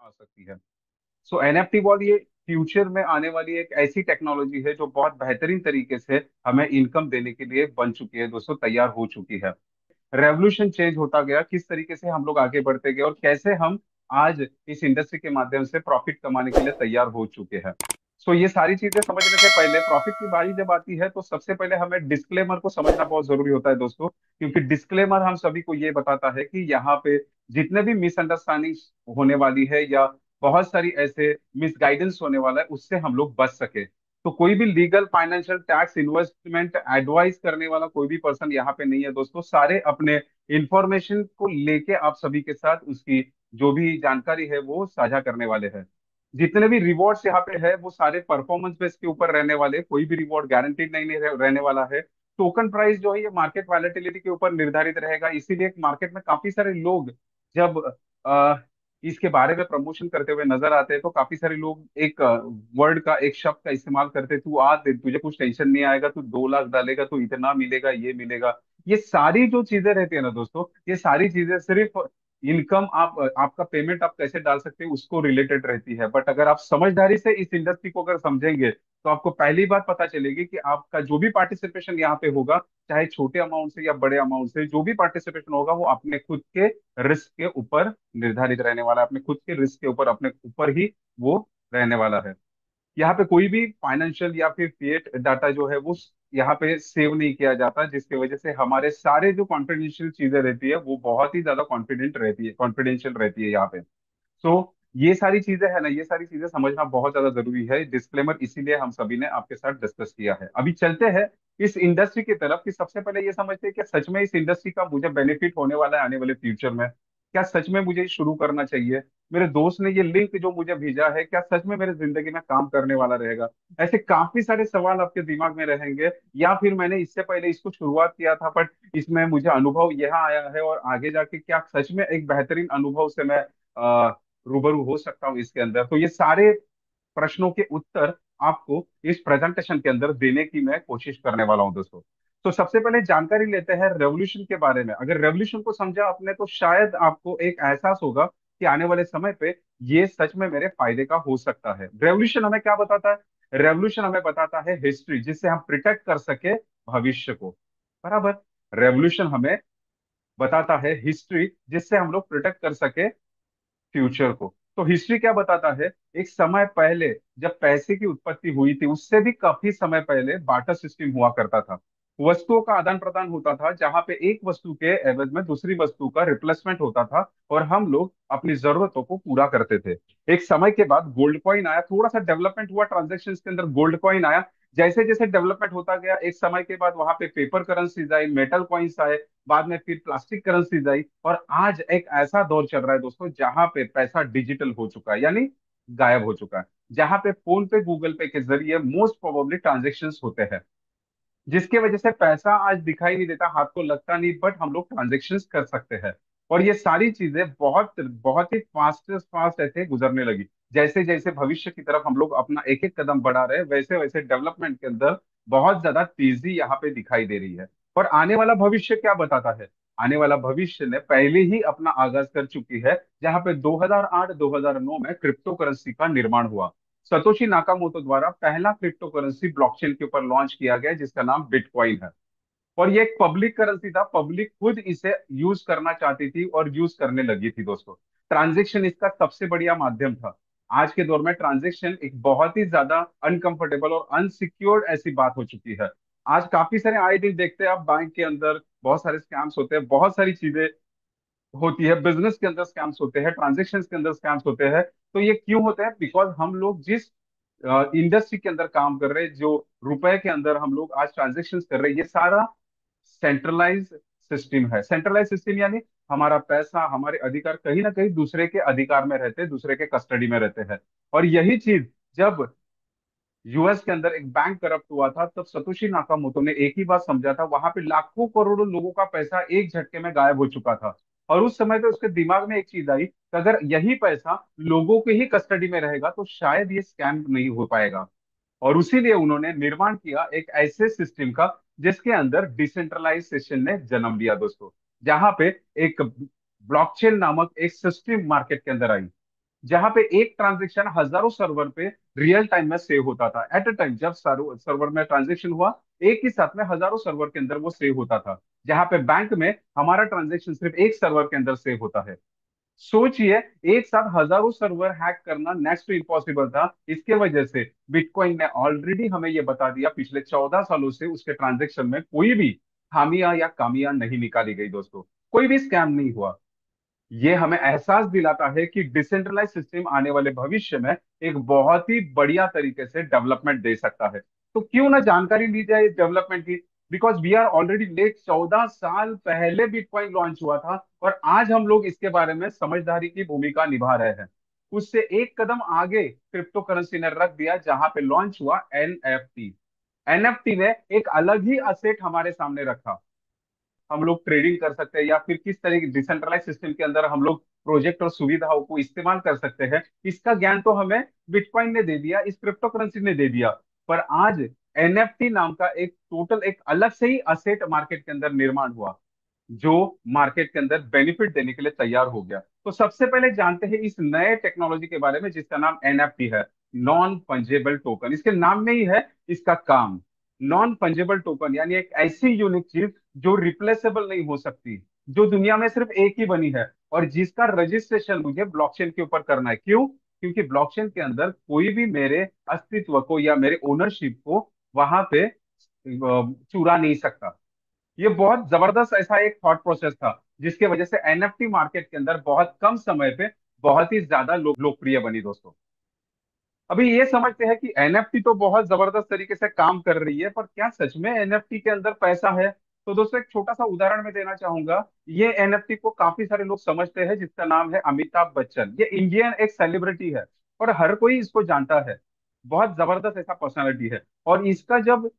आ सकती है। सो NFT wall ये फ्यूचर में आने वाली एक ऐसी टेक्नोलॉजी है जो बहुत बेहतरीन तरीके से हमें इनकम देने के लिए बन चुकी है दोस्तों, तैयार हो चुकी है। रेवोल्यूशन चेंज होता गया, किस तरीके से हम लोग आगे बढ़ते गए और कैसे हम आज इस इंडस्ट्री के माध्यम से प्रॉफिट कमाने के लिए तैयार हो चुके हैं। सो ये सारी चीजें समझने से पहले प्रॉफिट की बारी जब आती है तो सबसे पहले हमें डिस्क्लेमर को समझना बहुत जरूरी होता है दोस्तों, क्योंकि डिस्क्लेमर हम सभी को ये बताता है कि यहाँ पे जितने भी मिसअंडरस्टैंडिंग होने वाली है या बहुत सारी ऐसे मिसगाइडेंस होने वाला है उससे हम लोग बच सके। तो कोई भी legal financial tax investment advice करने वाला कोई भी पर्सन यहाँ पे नहीं है दोस्तों। सारे अपने इंफॉर्मेशन को लेके आप सभी के साथ उसकी जो भी जानकारी है वो साझा करने वाले हैं। जितने भी रिवॉर्ड्स यहाँ पे है वो सारे परफॉर्मेंस बेस के ऊपर रहने वाले, कोई भी रिवॉर्ड गारंटीड नहीं रहने वाला है। टोकन प्राइस जो है ये मार्केट वैलेटिलिटी के ऊपर निर्धारित रहेगा, इसीलिए मार्केट में काफी सारे लोग जब इसके बारे में प्रमोशन करते हुए नजर आते हैं तो काफी सारे लोग एक वर्ड का, एक शब्द का इस्तेमाल करते हैं, तू आ दे, तुझे कुछ टेंशन नहीं आएगा, तू 2 लाख डालेगा तो इतना मिलेगा, ये मिलेगा। ये सारी जो चीजें रहती है ना दोस्तों, ये सारी चीजें सिर्फ इनकम, आप आपका पेमेंट आप कैसे डाल सकते हैं उसको रिलेटेड रहती है। बट अगर आप समझदारी से इस इंडस्ट्री को अगर समझेंगे तो आपको पहली बात पता चलेगी कि आपका जो भी पार्टिसिपेशन यहाँ पे होगा, चाहे छोटे अमाउंट से या बड़े अमाउंट से, जो भी पार्टिसिपेशन होगा वो अपने खुद के रिस्क के ऊपर निर्धारित रहने वाला है, अपने खुद के रिस्क के ऊपर, अपने ऊपर ही वो रहने वाला है। यहाँ पे कोई भी फाइनेंशियल या फिर फिएट डाटा जो है वो यहाँ पे सेव नहीं किया जाता, जिसकी वजह से हमारे सारे जो कॉन्फिडेंशियल चीजें रहती है वो बहुत ही ज्यादा कॉन्फिडेंशियल रहती है यहाँ पे। सो ये सारी चीजें है ना, ये सारी चीजें समझना बहुत ज्यादा जरूरी है। डिस्क्लेमर इसीलिए हम सभी ने आपके साथ डिस्कस किया है। अभी चलते हैं इस इंडस्ट्री की तरफ कि सबसे पहले ये समझते हैं कि सच में इस इंडस्ट्री का मुझे बेनिफिट होने वाला है आने वाले फ्यूचर में। क्या सच में मुझे शुरू करना चाहिए? मेरे दोस्त ने ये लिंक जो मुझे भेजा है, क्या सच में मेरे जिंदगी में काम करने वाला रहेगा? ऐसे काफी सारे सवाल आपके दिमाग में रहेंगे। या फिर मैंने इससे पहले इसको शुरुआत किया था बट इसमें मुझे अनुभव यह आया है और आगे जाके क्या सच में एक बेहतरीन अनुभव से मैं रूबरू हो सकता हूँ इसके अंदर? तो ये सारे प्रश्नों के उत्तर आपको इस प्रेजेंटेशन के अंदर देने की मैं कोशिश करने वाला हूँ दोस्तों। तो सबसे पहले जानकारी लेते हैं रेवोल्यूशन के बारे में। अगर रेवोल्यूशन को समझा आपने तो शायद आपको एक एहसास होगा कि आने वाले समय पे ये सच में मेरे फायदे का हो सकता है। रेवोल्यूशन हमें क्या बताता है? रेवोल्यूशन हमें बताता है हिस्ट्री, जिससे हम प्रोटेक्ट कर सके भविष्य को। बराबर। रेवोल्यूशन हमें बताता है हिस्ट्री, जिससे हम लोग प्रोटेक्ट कर सके फ्यूचर को। तो हिस्ट्री क्या बताता है? एक समय पहले जब पैसे की उत्पत्ति हुई थी उससे भी काफी समय पहले बार्टर सिस्टम हुआ करता था। वस्तुओं का आदान प्रदान होता था, जहां पे एक वस्तु के एवज में दूसरी वस्तु का रिप्लेसमेंट होता था और हम लोग अपनी जरूरतों को पूरा करते थे। एक समय के बाद गोल्ड कॉइन आया, थोड़ा सा डेवलपमेंट हुआ ट्रांजेक्शन के अंदर, गोल्ड कॉइन आया। जैसे जैसे डेवलपमेंट होता गया एक समय के बाद वहां पे पेपर करेंसीज आई, मेटल कॉइन्स आए, बाद में फिर प्लास्टिक करेंसीज आई, और आज एक ऐसा दौर चल रहा है दोस्तों जहां पे पैसा डिजिटल हो चुका है, यानी गायब हो चुका है। जहां पे फोन पे, गूगल पे के जरिए मोस्ट प्रोबेबली ट्रांजेक्शन होते हैं, जिसकी वजह से पैसा आज दिखाई नहीं देता, हाथ को लगता नहीं, बट हम लोग ट्रांजेक्शन कर सकते हैं। और ये सारी चीजें बहुत बहुत ही फास्ट फास्ट ऐसे गुजरने लगी। जैसे जैसे भविष्य की तरफ हम लोग अपना एक एक कदम बढ़ा रहे हैं वैसे वैसे डेवलपमेंट के अंदर बहुत ज्यादा तेजी यहाँ पे दिखाई दे रही है। और आने वाला भविष्य क्या बताता है? आने वाला भविष्य ने पहले ही अपना आगाज कर चुकी है, जहां पे 2008-2009 में क्रिप्टो करेंसी का निर्माण हुआ। सतोशी नाकामोटो द्वारा पहला क्रिप्टो करेंसी ब्लॉकचेन के ऊपर लॉन्च किया गया जिसका नाम बिटकॉइन है। और ये एक पब्लिक करेंसी था, पब्लिक खुद इसे यूज करना चाहती थी और यूज करने लगी थी दोस्तों। ट्रांजेक्शन इसका सबसे बढ़िया माध्यम था। आज के दौर में ट्रांजेक्शन एक बहुत ही ज्यादा अनकंफर्टेबल और अनसिक्योर्ड ऐसी बात हो चुकी है। आज काफी सारे आए दिन देखते हैं आप, बैंक के अंदर बहुत सारे स्कैम्स होते हैं, बहुत सारी चीजें होती है, बिजनेस के अंदर स्कैम्स होते हैं, ट्रांजेक्शन के अंदर स्कैम्स होते हैं। तो ये क्यों होते हैं? बिकॉज हम लोग जिस इंडस्ट्री के अंदर काम कर रहे हैं, जो रुपए के अंदर हम लोग आज ट्रांजेक्शन कर रहे हैं, ये सारा सेंट्रलाइज सिस्टम है। सेंट्रलाइज सिस्टम यानी हमारा पैसा, हमारे अधिकार कहीं ना कहीं दूसरे के अधिकार में रहते हैं, दूसरे के कस्टडी में रहते हैं। और यही चीज जब यूएस के अंदर एक बैंक करप्ट हुआ था तब सतोशी नाकामोटो ने एक ही बात समझा था, वहां पे लाखों करोड़ों लोगों का पैसा एक झटके में गायब हो चुका था। और उस समय पे उसके दिमाग में एक चीज आई कि अगर यही पैसा लोगों के ही कस्टडी में रहेगा तो शायद ये स्कैम नहीं हो पाएगा। और उसीलिए उन्होंने निर्माण किया एक ऐसे सिस्टम का जिसके अंदर डिसेंट्रलाइजेशन ने जन्म लिया दोस्तों, जहां पे एक ब्लॉकचेन नामक एक सिस्टम मार्केट के अंदर आई। जहां पे एक ट्रांजेक्शन हजारों सर्वर पे रियल टाइम में सेव होता था। एट अ टाइम जब सर्वर में ट्रांजेक्शन हुआ, एक ही साथ में हजारों सर्वर के अंदर वो सेव होता था। जहां पे बैंक में हमारा ट्रांजेक्शन सिर्फ एक सर्वर के अंदर सेव होता है। सोचिए, एक साथ हजारों सर्वर हैक करना नेक्स्ट टू इम्पॉसिबल था। इसके वजह से बिटकॉइन ने ऑलरेडी हमें यह बता दिया, पिछले 14 सालों से उसके ट्रांजेक्शन में कोई भी खामियां या कामियां नहीं निकाली गई दोस्तों। कोई भी स्कैम नहीं हुआ। ये हमें एहसास दिलाता है कि डिसेंट्रलाइज सिस्टम आने वाले भविष्य में एक बहुत ही बढ़िया तरीके से डेवलपमेंट दे सकता है। तो क्यों ना जानकारी ली जाए इस डेवलपमेंट की। Because we are already late, 14 साल पहले बिटकॉइन लॉन्च हुआ था और आज हम लोग इसके बारे में समझदारी की भूमिका निभा रहे हैं। उससे एक कदम आगे क्रिप्टो करेंसी ने रख दिया, जहां पे लॉन्च हुआ एनएफटी। एनएफटी ने एक अलग ही असेट हमारे सामने रखा। हम लोग ट्रेडिंग कर सकते हैं या फिर किस तरह की डिसेंट्रलाइज सिस्टम के अंदर हम लोग प्रोजेक्ट और सुविधाओं को इस्तेमाल कर सकते हैं, इसका ज्ञान तो हमें बिटकॉइन ने दे दिया, इस क्रिप्टो करेंसी ने दे दिया। पर आज एनएफटी नाम का एक टोटल एक अलग से ही असेट मार्केट के अंदर निर्माण हुआ, जो मार्केट के अंदर बेनिफिट देने के लिए तैयार हो गया। तो सबसे पहले जानते हैं इस नए टेक्नोलॉजी के बारे में जिसका नाम एनएफटी है, नॉन फंजेबल टोकन। इसके नाम में ही है इसका काम। नॉन फंजेबल टोकन यानी एक ऐसी यूनिक चीज जो रिप्लेसेबल नहीं हो सकती, जो दुनिया में सिर्फ एक ही बनी है और जिसका रजिस्ट्रेशन मुझे ब्लॉकचेन के ऊपर करना है। क्यों? क्योंकि ब्लॉकचेन के अंदर कोई भी मेरे अस्तित्व को या मेरे ओनरशिप को वहां पे चुरा नहीं सकता। ये बहुत जबरदस्त ऐसा एक थॉट प्रोसेस था, जिसके वजह से एनएफटी मार्केट के अंदर बहुत कम समय पे बहुत ही ज्यादा लोकप्रिय बनी दोस्तों। अभी ये समझते हैं कि एनएफटी तो बहुत जबरदस्त तरीके से काम कर रही है, पर क्या सच में एनएफटी के अंदर पैसा है? तो दोस्तों एक छोटा सा उदाहरण मैं देना चाहूंगा। ये एनएफटी को काफी सारे लोग समझते हैं, जिसका नाम है अमिताभ बच्चन। ये इंडियन एक सेलिब्रिटी है और हर कोई इसको जानता है। बहुत जबरदस्त ऐसा पर्सनालिटी है। और इसका जब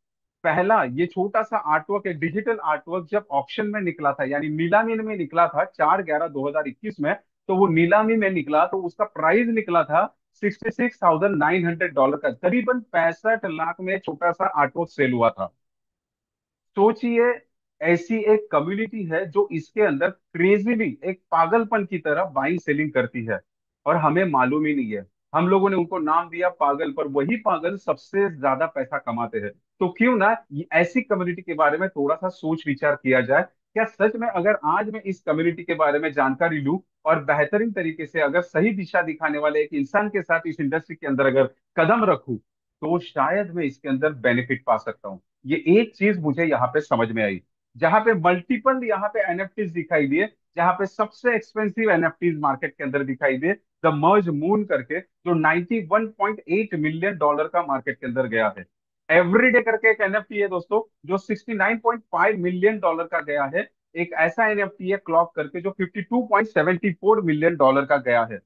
पहला ये छोटा सा आर्टवर्क, एक डिजिटल आर्टवर्क जब ऑक्शन में निकला था, यानी नीलामी में निकला था 4/11/2021 में, तो वो नीलामी में निकला तो उसका प्राइस निकला था $66,900 का। करीबन 65 लाख में छोटा सा आर्टवर्क सेल हुआ था। सोचिए, ऐसी एक कम्युनिटी है जो इसके अंदर क्रेजीली एक पागलपन की तरह बाइंग सेलिंग करती है और हमें मालूम ही नहीं है। हम लोगों ने उनको नाम दिया पागल, पर वही पागल सबसे ज्यादा पैसा कमाते हैं। तो क्यों ना ऐसी कम्युनिटी के बारे में थोड़ा सा सोच विचार किया जाए। क्या सच में अगर आज मैं इस कम्युनिटी के बारे में जानकारी लूं और बेहतरीन तरीके से अगर सही दिशा दिखाने वाले एक इंसान के साथ इस इंडस्ट्री के अंदर अगर कदम रखूं, तो शायद मैं इसके अंदर बेनिफिट पा सकता हूँ। ये एक चीज मुझे यहाँ पे समझ में आई। जहां पे मल्टीपल यहाँ पे एनएफटीज दिखाई दिए, जहां पे सबसे एक्सपेंसिव एनएफटीज मार्केट के अंदर दिखाई दिए, द मर्ज मून करके, जो 91.8 मिलियन डॉलर का मार्केट के अंदर गया है। एवरीडे करके एक एनएफटी है दोस्तों, जो 69.5 मिलियन डॉलर का गया है। एक ऐसा एनएफटी है क्लॉक करके जो 52.74 मिलियन डॉलर का गया है।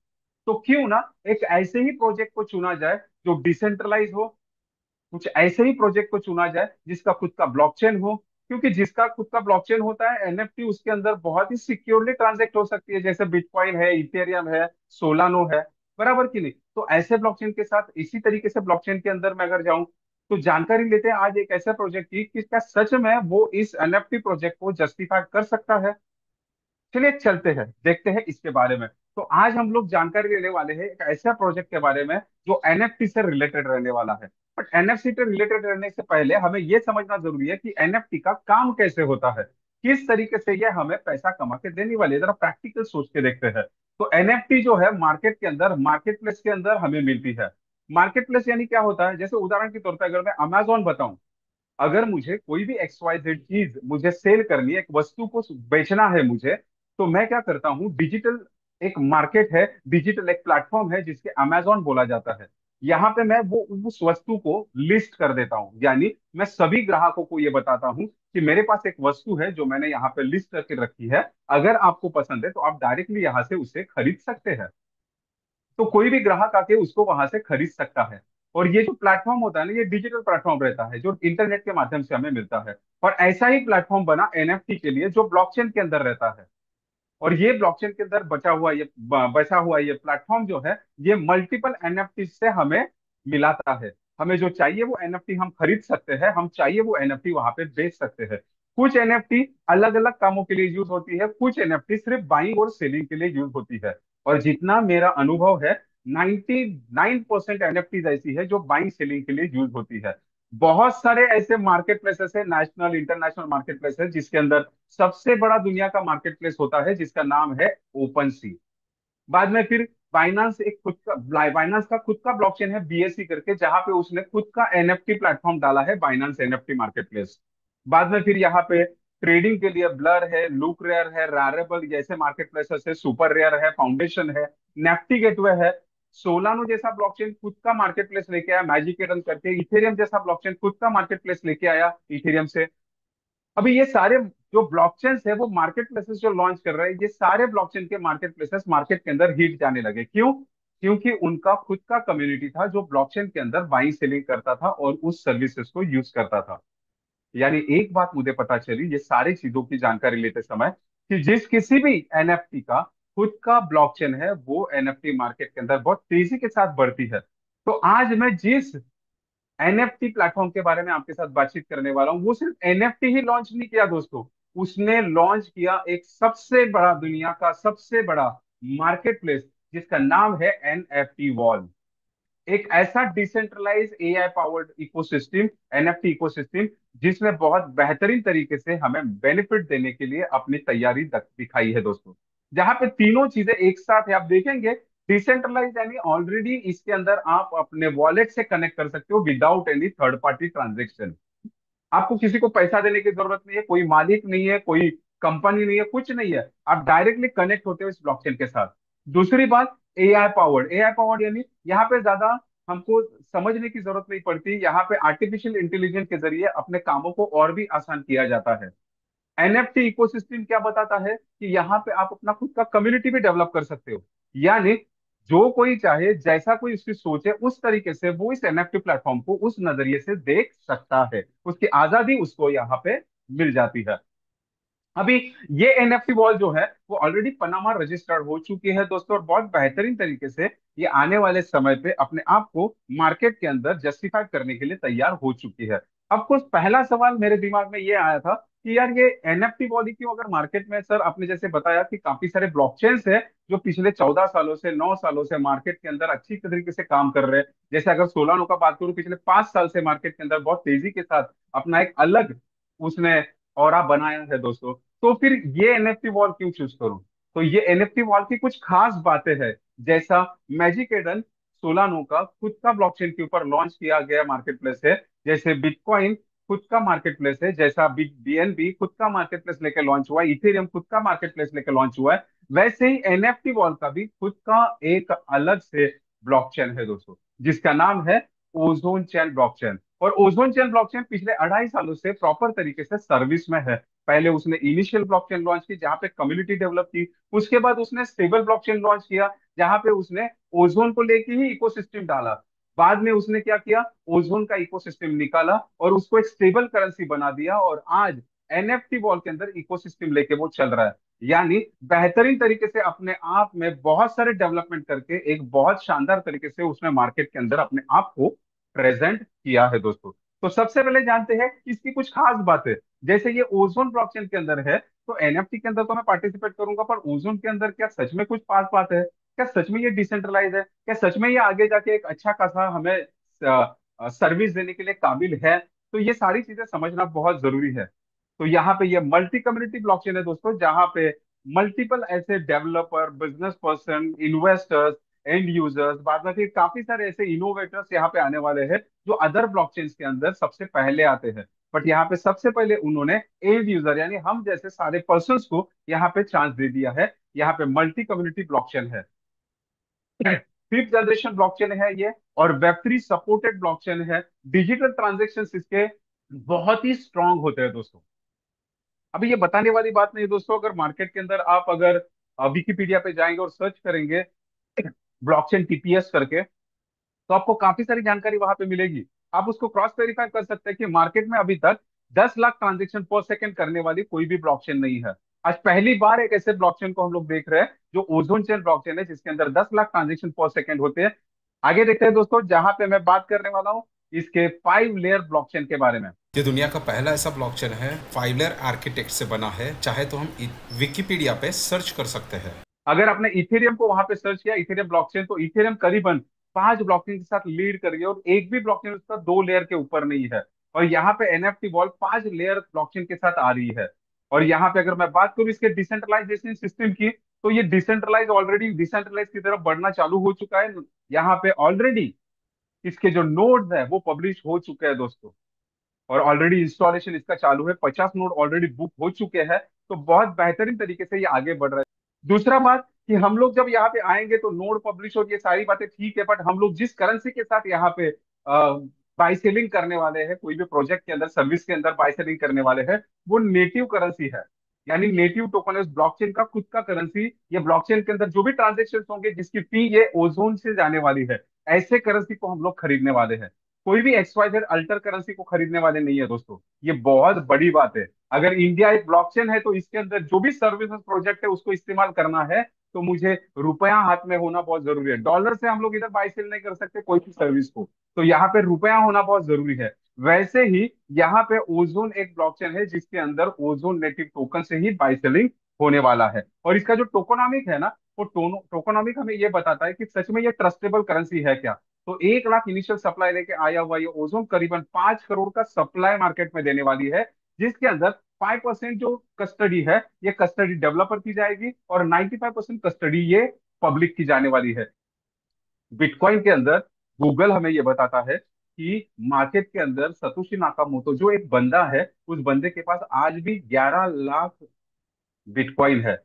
तो क्यों ना एक ऐसे ही प्रोजेक्ट को चुना जाए जो डिसेंट्रलाइज हो, कुछ ऐसे ही प्रोजेक्ट को चुना जाए जिसका खुद का ब्लॉकचेन हो। क्योंकि जिसका खुद का ब्लॉकचेन होता है, एनएफटी उसके अंदर बहुत ही सिक्योरली ट्रांजेक्ट हो सकती है, जैसे बिटकॉइन है, इथेरियम है, सोलानो है। बराबर की नहीं? तो ऐसे ब्लॉकचेन के साथ इसी तरीके से ब्लॉकचेन के अंदर मैं अगर जाऊं, तो जानकारी लेते हैं आज एक ऐसा प्रोजेक्ट की कि क्या सच में वो इस एनएफटी प्रोजेक्ट को जस्टिफाई कर सकता है। चलिए चलते हैं, देखते हैं इसके बारे में। तो आज हम लोग जानकारी लेने वाले हैं एक ऐसा प्रोजेक्ट के बारे में जो एनएफटी से रिलेटेड रहने वाला है। बट एनएफटी से रिलेटेड रहने से पहले हमें यह समझना जरूरी है कि एनएफटी का काम कैसे होता है, किस तरीके से यह हमें पैसा कमा के देने वाली है। जरा प्रैक्टिकल सोच के देखते हैं। तो एनएफटी जो है मार्केट के अंदर, मार्केट प्लेस के अंदर हमें मिलती है। मार्केट प्लेस यानी क्या होता है? जैसे उदाहरण के तौर पर अगर मैं अमेजोन बताऊं, अगर मुझे कोई भी एक्स वाई जेड चीज मुझे सेल करनी है, एक वस्तु को बेचना है मुझे, तो मैं क्या करता हूँ, डिजिटल एक मार्केट है, डिजिटल एक प्लेटफॉर्म है जिसके अमेजोन बोला जाता है। यहाँ पे मैं वो उस वस्तु को लिस्ट कर देता हूँ, यानी मैं सभी ग्राहकों को ये बताता हूँ कि मेरे पास एक वस्तु है जो मैंने यहाँ पे लिस्ट करके रखी है। अगर आपको पसंद है तो आप डायरेक्टली यहाँ से उसे खरीद सकते हैं। तो कोई भी ग्राहक आके उसको वहां से खरीद सकता है। और ये जो प्लेटफॉर्म होता है ना, ये डिजिटल प्लेटफॉर्म रहता है जो इंटरनेट के माध्यम से हमें मिलता है। और ऐसा ही प्लेटफॉर्म बना एनएफटी के लिए, जो ब्लॉकचेन के अंदर रहता है। और ये ब्लॉकचेन के अंदर बचा हुआ ये प्लेटफॉर्म जो है, ये मल्टीपल एनएफटी से हमें मिलाता है। हमें जो चाहिए वो एनएफटी हम खरीद सकते हैं, हम चाहिए वो एनएफटी वहां पे बेच सकते हैं। कुछ एनएफटी अलग अलग कामों के लिए यूज होती है, कुछ एनएफटी सिर्फ बाइंग और सेलिंग के लिए यूज होती है। और जितना मेरा अनुभव है, 99% एनएफटीज ऐसी है जो बाइंग सेलिंग के लिए यूज होती है। बहुत सारे ऐसे मार्केट प्लेसेस है, नेशनल इंटरनेशनल मार्केट प्लेस है, जिसके अंदर सबसे बड़ा दुनिया का मार्केट प्लेस होता है जिसका नाम है ओपन सी। बाद में फिर बाइनांस का खुद का ब्लॉकचेन है बीएससी करके, जहां पे उसने खुद का एनएफटी प्लेटफॉर्म डाला है, बाइनांस एनएफटी मार्केट प्लेस। बाद में फिर यहाँ पे ट्रेडिंग के लिए ब्लर है, लुक रेयर है, रारेबल जैसे मार्केट प्लेसेस है, सुपर रेयर है, फाउंडेशन है, नेफ्टी गेटवे है, सोलानो जैसा ब्लॉकचेन खुद का मार्केट प्लेस लेके आया मैजिक एडन करके, इथेरियम जैसा ब्लॉकचेन खुद का मार्केट प्लेस लेके आया इथेरियम से। अभी ये सारे जो ब्लॉकचेन्स है वो मार्केट प्लेसेस जो लॉन्च कर रहे हैं, ये सारे ब्लॉकचेन के मार्केट प्लेसेस मार्केट के अंदर हिट जाने लगे। क्यों? क्योंकि उनका खुद का कम्युनिटी था जो ब्लॉकचेन के अंदर बाइंग सेलिंग करता था और उस सर्विसेज को यूज करता था। यानी एक बात मुझे पता चली ये सारी चीजों की जानकारी लेते समय, कि जिस किसी भी एनएफटी का खुद का ब्लॉकचेन है वो एनएफटी मार्केट के अंदर बहुत तेजी के साथ बढ़ती है। तो आज मैं जिस एनएफटी प्लेटफॉर्म के बारे में आपके साथ बातचीत करने वाला हूं, वो सिर्फ एनएफटी ही लॉन्च नहीं किया दोस्तों, उसने लॉन्च किया एक सबसे बड़ा, दुनिया का सबसे बड़ा मार्केट प्लेस जिसका नाम है एनएफटी वॉल। एक ऐसा decentralize AI powered ecosystem, NFT ecosystem, जिसने बहुत बेहतरीन तरीके से हमें बेनिफिट देने के लिए अपनी तैयारी दिखाई है दोस्तों। जहां पे तीनों चीजें एक साथ है, आप देखेंगे डिसेंट्रलाइज यानी ऑलरेडी इसके अंदर आप अपने वॉलेट से कनेक्ट कर सकते हो without any third party transaction. आपको किसी को पैसा देने की जरूरत नहीं है, कोई मालिक नहीं है, कोई कंपनी नहीं है, कुछ नहीं है, आप डायरेक्टली कनेक्ट होते हो इस ब्लॉकचेन के साथ। दूसरी बात, एआई पावर्ड यानी यहाँ पे ज्यादा हमको समझने की जरूरत नहीं पड़ती, यहाँ पे आर्टिफिशियल इंटेलिजेंस के जरिए अपने कामों को और भी आसान किया जाता है। एनएफटी इकोसिस्टम क्या बताता है कि यहाँ पे आप अपना खुद का कम्युनिटी भी डेवलप कर सकते हो। यानी जो कोई चाहे, जैसा कोई उसकी सोच है, उस तरीके से वो इस एनएफटी प्लेटफॉर्म को उस नजरिए से देख सकता है, उसकी आजादी उसको यहाँ पे मिल जाती है। अभी ये एनएफटी वॉल जो है वो ऑलरेडी पनामा रजिस्टर्ड हो चुकी है दोस्तों, और बहुत बेहतरीन तरीके से ये आने वाले समय पे अपने आप को मार्केट के अंदर जस्टिफाई करने के लिए तैयार हो चुकी है। अब कुछ पहला सवाल मेरे दिमाग में ये आया था कि यार ये एनएफटी वॉल ही क्यों, अगर मार्केट में, सर आपने जैसे बताया कि काफी सारे ब्लॉकचेन्स है जो पिछले 14 सालों से, 9 सालों से मार्केट के अंदर अच्छी तरीके से काम कर रहे हैं। जैसे अगर सोलानो का बात करूं, पिछले 5 साल से मार्केट के अंदर बहुत तेजी के साथ अपना एक अलग उसने ऑरा बनाया है दोस्तों। तो फिर ये एनएफटी वॉल क्यों चूज करूं? तो ये एनएफटी वॉल की कुछ खास बातें हैं। जैसा मैजिक एडन सोलानो का खुद का ब्लॉकचेन के ऊपर लॉन्च किया गया मार्केट प्लेस है, जैसे बिटकॉइन खुद का मार्केट प्लेस है, जैसा बीएनबी खुद का मार्केट प्लेस लेकर लॉन्च हुआ है, इथेरियम खुद का मार्केट प्लेस लेकर लॉन्च हुआ है, वैसे ही एनएफटी वॉल का भी खुद का एक अलग से ब्लॉकचेन है दोस्तों, जिसका नाम है ओजोन चैन ब्लॉकचेन। और ओजोन चैन ब्लॉकचेन पिछले 2.5 सालों से प्रॉपर तरीके से सर्विस में है। पहले उसने इनिशियल ब्लॉकचेन लॉन्च की जहां पे कम्युनिटी डेवलप की, उसके बाद उसने स्टेबल ब्लॉकचेन लॉन्च किया जहां पे उसने ओजोन को लेके ही इकोसिस्टम डाला। बाद में उसने क्या किया, ओजोन का इकोसिस्टम निकाला और उसको एक स्टेबल करेंसी बना दिया, और आज एनएफटी वॉल के अंदर इकोसिस्टम लेके वो चल रहा है। यानी बेहतरीन तरीके से अपने आप में बहुत सारे डेवलपमेंट करके एक बहुत शानदार तरीके से उसने मार्केट के अंदर अपने आप को प्रेजेंट किया है दोस्तों। तो सबसे पहले जानते हैं इसकी कुछ खास बातें। जैसे ये ओजोन ब्लॉकचेन के अंदर है, तो एनएफटी के अंदर तो मैं पार्टिसिपेट करूंगा, पर ओजोन के अंदर क्या सच में कुछ खास बात है? क्या सच में ये डिसेंट्रलाइज है? क्या सच में ये आगे जाके एक अच्छा खासा हमें सर्विस देने के लिए काबिल है? तो ये सारी चीजें समझना बहुत जरूरी है। तो यहाँ पे ये मल्टी कम्युनिटी ब्लॉकचेन है दोस्तों, जहाँ पे मल्टीपल ऐसे developer, business person, investors, and users, बाद में फिर काफी सारे ऐसे इनोवेटर्स यहाँ पे आने वाले हैं जो अदर ब्लॉकचेन्स के अंदर सबसे पहले आते हैं। बट यहाँ पे सबसे पहले उन्होंने एंड यूजर यानी हम जैसे सारे पर्संस को यहाँ पे चांस दे दिया है। यहाँ पे मल्टी कम्युनिटी ब्लॉकचेन है, फिफ्थ जनरेशन ब्लॉकचेन है ये, और वेब3 सपोर्टेड ब्लॉकचेन है। डिजिटल ट्रांजेक्शन इसके बहुत ही स्ट्रांग होते हैं दोस्तों। अभी ये बताने वाली बात नहीं दोस्तों, अगर मार्केट के अंदर आप अगर विकिपीडिया पे जाएंगे और सर्च करेंगे ब्लॉकचेन टीपीएस करके, तो आपको काफी सारी जानकारी वहां पे मिलेगी। आप उसको क्रॉस वेरीफाई कर सकते हैं कि मार्केट में अभी तक 10 लाख ट्रांजेक्शन पर सेकंड करने वाली कोई भी ब्लॉकचेन नहीं है। आज पहली बार एक ऐसे ब्लॉकचेन को हम लोग देख रहे हैं जो ओजोन चेन ब्लॉकचेन है, जिसके अंदर 10 लाख ट्रांजेक्शन पर सेकंड होते हैं। आगे देखते हैं दोस्तों, जहां पे मैं बात करने वाला हूँ इसके 5 लेयर ब्लॉकचेन के बारे में। ये दुनिया का पहला ऐसा ब्लॉकचेन है 5 लेयर आर्किटेक्ट से बना है। चाहे तो हम विकिपीडिया पे सर्च कर सकते हैं। अगर आपने इथेरियम को वहां पे सर्च किया, इथेरियम ब्लॉकचेन, तो इथेरियम करीबन 5 ब्लॉकचेन के साथ लीड कर रही है, और एक भी ब्लॉकचेन उसका 2 लेयर के ऊपर नहीं है। और यहाँ पे एनएफटी वॉल 5 लेयर ब्लॉकचेन के साथ आ रही है। और यहाँ पे अगर मैं बात करूँ इसके डिसेंट्रलाइजेशन सिस्टम की, तो ये डिसेंट्रलाइज ऑलरेडी डिसेंट्रलाइज की तरफ बढ़ना चालू हो चुका है। यहाँ पे ऑलरेडी इसके जो नोड्स है वो पब्लिश हो चुके हैं दोस्तों, और ऑलरेडी इंस्टॉलेशन इसका चालू है, 50 नोड ऑलरेडी बुक हो चुके हैं। तो बहुत बेहतरीन तरीके से ये आगे बढ़ रहा है। दूसरा बात कि हम लोग जब यहाँ पे आएंगे तो नोड पब्लिश और ये सारी बातें ठीक है, बट हम लोग जिस करेंसी के साथ यहाँ पे बाई सेलिंग करने वाले हैं, कोई भी प्रोजेक्ट के अंदर सर्विस के अंदर बाई सेलिंग करने वाले हैं, वो नेटिव करेंसी है। यानी नेटिव टोकन है उस ब्लॉकचेन का खुद का करेंसी। ये ब्लॉकचेन के अंदर जो भी ट्रांजेक्शन होंगे जिसकी फी ये ओजोन से जाने वाली है, ऐसे करेंसी को हम लोग खरीदने वाले हैं। कोई भी XYZ अल्टर करेंसी को खरीदने वाले नहीं है दोस्तों। ये बहुत बड़ी बात है। अगर इंडिया एक ब्लॉकचेन है, तो इसके अंदर जो भी सर्विसेज प्रोजेक्ट है उसको इस्तेमाल करना है, तो मुझे रुपया हाथ में होना बहुत जरूरी है। डॉलर से हम लोग इधर बाई सेल नहीं कर सकते कोई भी सर्विस को, तो यहाँ पे रुपया होना बहुत जरूरी है। वैसे ही यहाँ पे ओजोन एक ब्लॉकचेन है जिसके अंदर ओजोन नेटिव टोकन से ही बाई सेलिंग होने वाला है। और इसका जो टोकोनॉमिक है ना, वो टोकोनॉमिक हमें ये बताता है कि सच में ये ट्रस्टेबल करेंसी है क्या। तो 1 लाख इनिशियल सप्लाई लेके आया हुआ ये ओजोन करीबन 5 करोड़ का सप्लाई मार्केट में देने वाली है, जिसके अंदर 5% जो कस्टडी है ये कस्टडी डेवलपर की जाएगी, और 95% कस्टडी ये पब्लिक की जाने वाली है। बिटकॉइन के अंदर गूगल हमें ये बताता है कि मार्केट के अंदर सतोशी नाकामोटो जो एक बंदा है, उस बंदे के पास आज भी 11 लाख बिटकॉइन है।